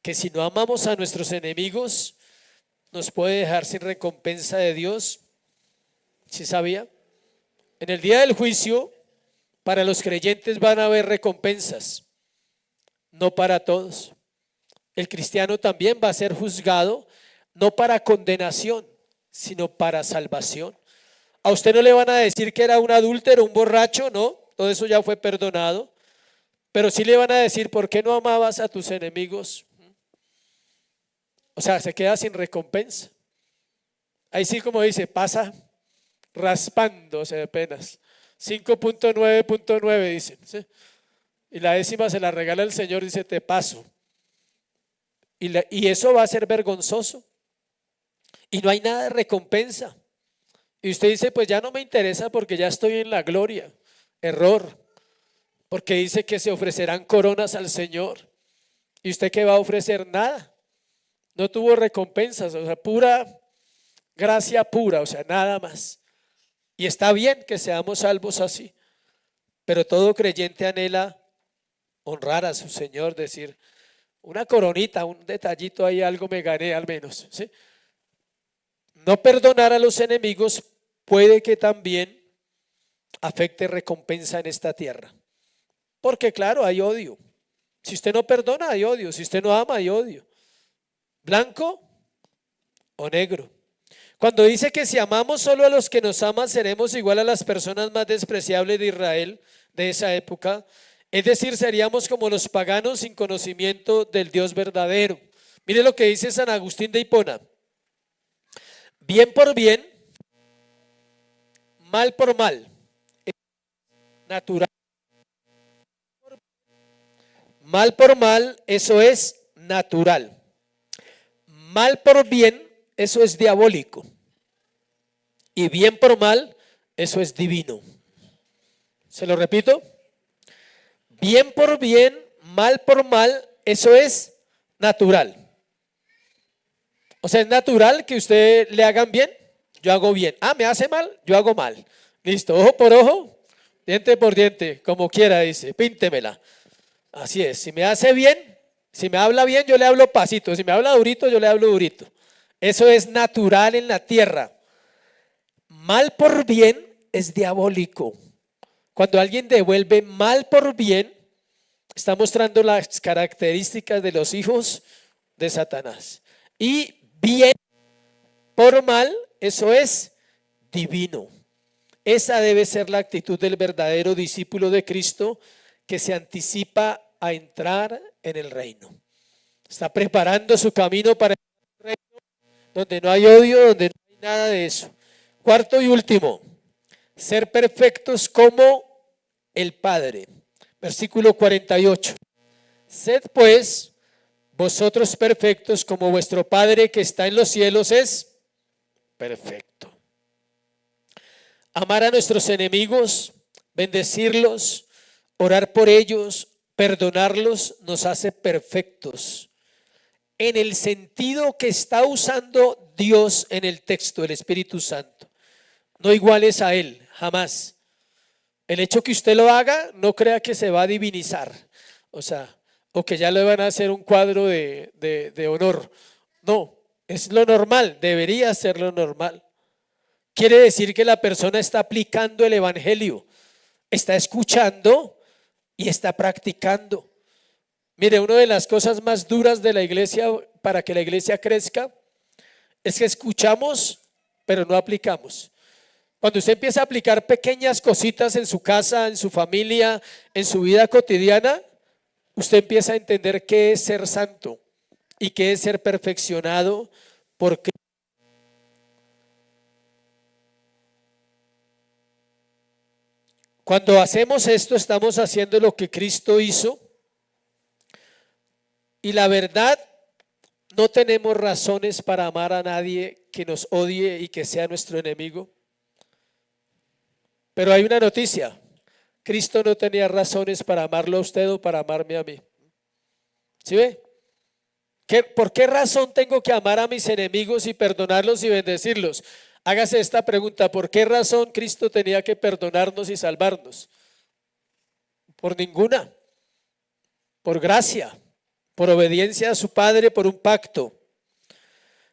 que si no amamos a nuestros enemigos, nos puede dejar sin recompensa de Dios. ¿Sí sabía? En el día del juicio, para los creyentes van a haber recompensas, no para todos. El cristiano también va a ser juzgado, no para condenación, sino para salvación. A usted no le van a decir que era un adúltero, un borracho, no, todo eso ya fue perdonado, pero sí le van a decir, ¿por qué no amabas a tus enemigos? O sea, se queda sin recompensa. Ahí sí, como dice, pasa raspándose de penas. 5.9.9 dicen, ¿sí? Y la décima se la regala el Señor, dice, te paso. Y eso va a ser vergonzoso. Y no hay nada de recompensa. Y usted dice, pues ya no me interesa porque ya estoy en la gloria. Error. Porque dice que se ofrecerán coronas al Señor. ¿Y usted qué va a ofrecer? Nada. No tuvo recompensas, o sea, pura gracia pura, o sea, nada más. Y está bien que seamos salvos así. Pero todo creyente anhela honrar a su Señor, decir, una coronita, un detallito ahí, algo me gané al menos, ¿sí? No perdonar a los enemigos puede que también afecte recompensa en esta tierra. Porque claro, hay odio. Si usted no perdona, hay odio. Si usted no ama, hay odio. Blanco o negro. Cuando dice que si amamos solo a los que nos aman, seremos igual a las personas más despreciables de Israel de esa época. Es decir, seríamos como los paganos sin conocimiento del Dios verdadero. Mire lo que dice San Agustín de Hipona. Bien por bien, mal por mal. Es natural. Mal por mal, eso es natural. Mal por bien, eso es diabólico. Y bien por mal, eso es divino. ¿Se lo repito? Bien por bien, mal por mal, eso es natural. O sea, es natural que usted le hagan bien, yo hago bien. Ah, me hace mal, yo hago mal. Listo, ojo por ojo, diente por diente, como quiera, dice, píntemela. Así es, si me hace bien, si me habla bien, yo le hablo pasito. Si me habla durito, yo le hablo durito. Eso es natural en la tierra. Mal por bien es diabólico. Cuando alguien devuelve mal por bien, está mostrando las características de los hijos de Satanás. Y bien por mal, eso es divino. Esa debe ser la actitud del verdadero discípulo de Cristo que se anticipa a entrar en el reino. Está preparando su camino para el reino donde no hay odio, donde no hay nada de eso. Cuarto y último, ser perfectos como el Padre. Versículo 48. Sed pues vosotros perfectos como vuestro Padre que está en los cielos es perfecto. Amar a nuestros enemigos, bendecirlos, orar por ellos, perdonarlos, nos hace perfectos. En el sentido que está usando Dios en el texto, el Espíritu Santo. No iguales a Él, jamás. El hecho que usted lo haga, no crea que se va a divinizar. O sea, o que ya le van a hacer un cuadro de honor. No, es lo normal, debería ser lo normal. Quiere decir que la persona está aplicando el evangelio, está escuchando y está practicando. Mire, una de las cosas más duras de la iglesia para que la iglesia crezca es que escuchamos, pero no aplicamos. Cuando usted empieza a aplicar pequeñas cositas en su casa, en su familia, en su vida cotidiana, usted empieza a entender qué es ser santo y qué es ser perfeccionado por Cristo. Cuando hacemos esto, estamos haciendo lo que Cristo hizo. Y la verdad, no tenemos razones para amar a nadie que nos odie y que sea nuestro enemigo. Pero hay una noticia: Cristo no tenía razones para amarlo a usted o para amarme a mí. ¿Sí ve? ¿Por qué razón tengo que amar a mis enemigos y perdonarlos y bendecirlos? Hágase esta pregunta: ¿por qué razón Cristo tenía que perdonarnos y salvarnos? Por ninguna. Por gracia, por obediencia a su Padre, por un pacto.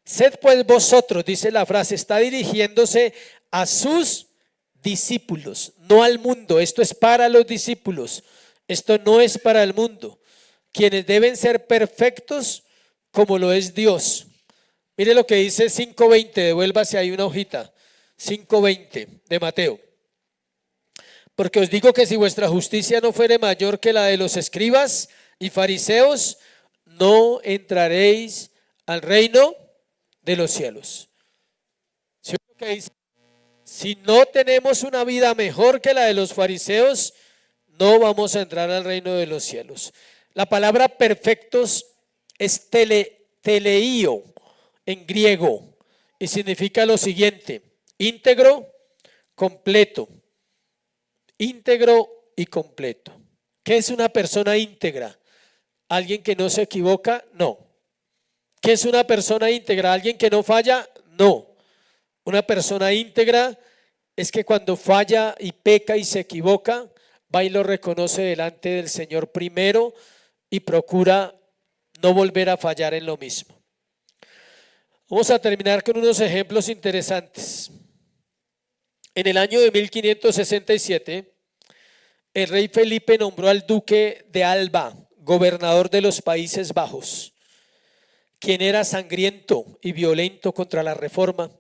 Sed pues vosotros, dice la frase, está dirigiéndose a sus discípulos, no al mundo. Esto es para los discípulos, esto no es para el mundo, quienes deben ser perfectos como lo es Dios. Mire lo que dice 5:20, devuélvase ahí una hojita, 5:20 de Mateo. Porque os digo que si vuestra justicia no fuere mayor que la de los escribas y fariseos, no entraréis al reino de los cielos. ¿Sí ve lo que dice? Si no tenemos una vida mejor que la de los fariseos, no vamos a entrar al reino de los cielos. La palabra perfectos es teleio en griego y significa lo siguiente: íntegro, completo. Íntegro y completo. ¿Qué es una persona íntegra? ¿Alguien que no se equivoca? No. ¿Qué es una persona íntegra? ¿Alguien que no falla? No. Una persona íntegra es que cuando falla y peca y se equivoca, va y lo reconoce delante del Señor primero y procura no volver a fallar en lo mismo. Vamos a terminar con unos ejemplos interesantes. En el año de 1567, el rey Felipe nombró al duque de Alba gobernador de los Países Bajos, quien era sangriento y violento contra la reforma.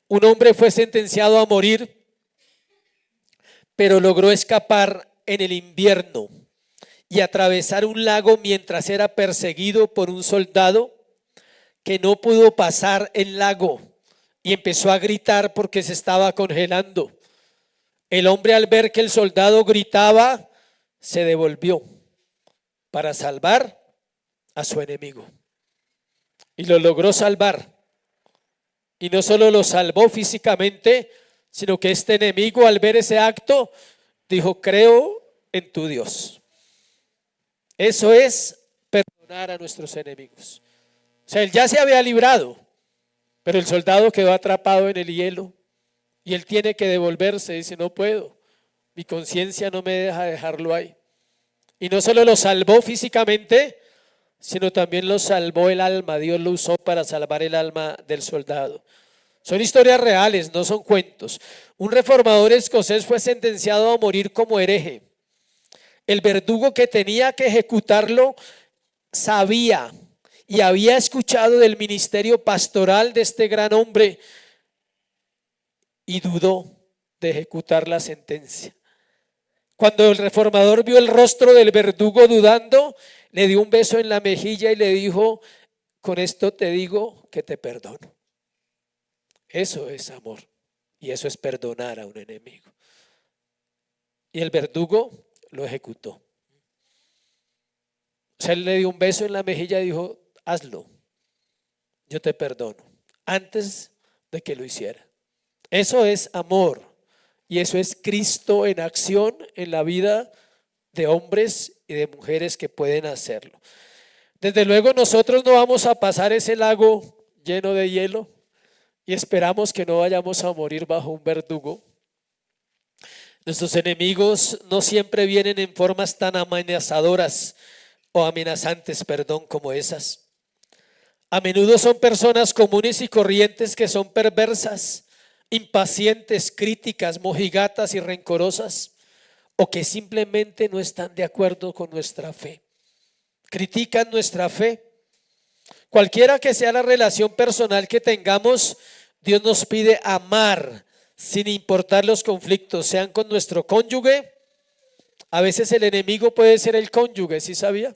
Un hombre fue sentenciado a morir, pero logró escapar en el invierno y atravesar un lago mientras era perseguido por un soldado que no pudo pasar el lago y empezó a gritar porque se estaba congelando. El hombre, al ver que el soldado gritaba, se devolvió para salvar a su enemigo y lo logró salvar. Y no solo lo salvó físicamente, sino que este enemigo, al ver ese acto, dijo: creo en tu Dios. Eso es perdonar a nuestros enemigos. O sea, él ya se había librado, pero el soldado quedó atrapado en el hielo y él tiene que devolverse. Dice: no puedo, mi conciencia no me deja dejarlo ahí. Y no solo lo salvó físicamente, sino también lo salvó el alma. Dios lo usó para salvar el alma del soldado. Son historias reales, no son cuentos. Un reformador escocés fue sentenciado a morir como hereje. El verdugo que tenía que ejecutarlo sabía y había escuchado del ministerio pastoral de este gran hombre y dudó de ejecutar la sentencia. Cuando el reformador vio el rostro del verdugo dudando, le dio un beso en la mejilla y le dijo: con esto te digo que te perdono. Eso es amor y eso es perdonar a un enemigo. Y el verdugo lo ejecutó. O sea, él le dio un beso en la mejilla y dijo: hazlo, yo te perdono, antes de que lo hiciera. Eso es amor y eso es Cristo en acción en la vida de hombres y de mujeres que pueden hacerlo. Desde luego nosotros no vamos a pasar ese lago lleno de hielo y esperamos que no vayamos a morir bajo un verdugo. Nuestros enemigos no siempre vienen en formas tan amenazadoras o amenazantes, como esas. A menudo son personas comunes y corrientes que son perversas, impacientes, críticas, mojigatas y rencorosas, o que simplemente no están de acuerdo con nuestra fe. critican nuestra fe. Cualquiera que sea la relación personal que tengamos, Dios nos pide amar sin importar los conflictos, sean con nuestro cónyuge. A veces el enemigo puede ser el cónyuge, ¿sí sabía?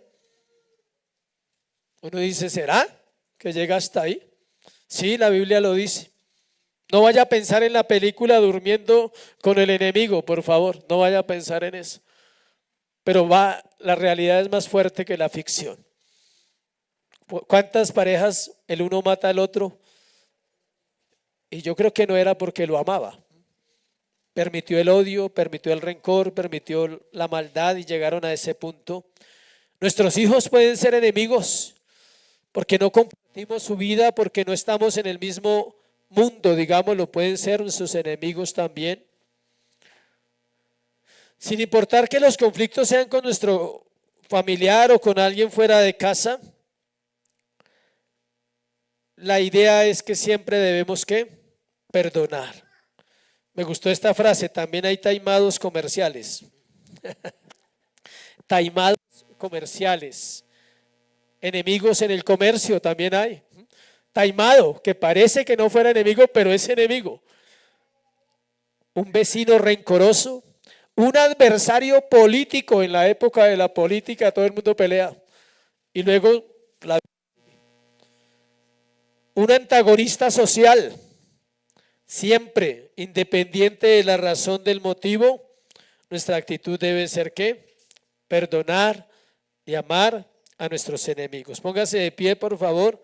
Uno dice, ¿será que llega hasta ahí? Sí, la Biblia lo dice. No vaya a pensar en la película Durmiendo con el enemigo, por favor, no vaya a pensar en eso. Pero la realidad es más fuerte que la ficción. ¿Cuántas parejas el uno mata al otro? Y yo creo que no era porque lo amaba. Permitió el odio, permitió el rencor, permitió la maldad y llegaron a ese punto. Nuestros hijos pueden ser enemigos porque no compartimos su vida, porque no estamos en el mismo mundo, digámoslo, pueden ser nuestros enemigos también. Sin importar que los conflictos sean con nuestro familiar o con alguien fuera de casa, la idea es que siempre debemos ¿qué? Perdonar. Me gustó esta frase, también hay taimados comerciales. Taimados comerciales. Enemigos en el comercio también hay. Taimado, que parece que no fuera enemigo, pero es enemigo. Un vecino rencoroso. Un adversario político. En la época de la política todo el mundo pelea. Y luego un antagonista social. Siempre, independiente de la razón del motivo, nuestra actitud debe ser ¿qué? Perdonar y amar a nuestros enemigos. Póngase de pie, por favor.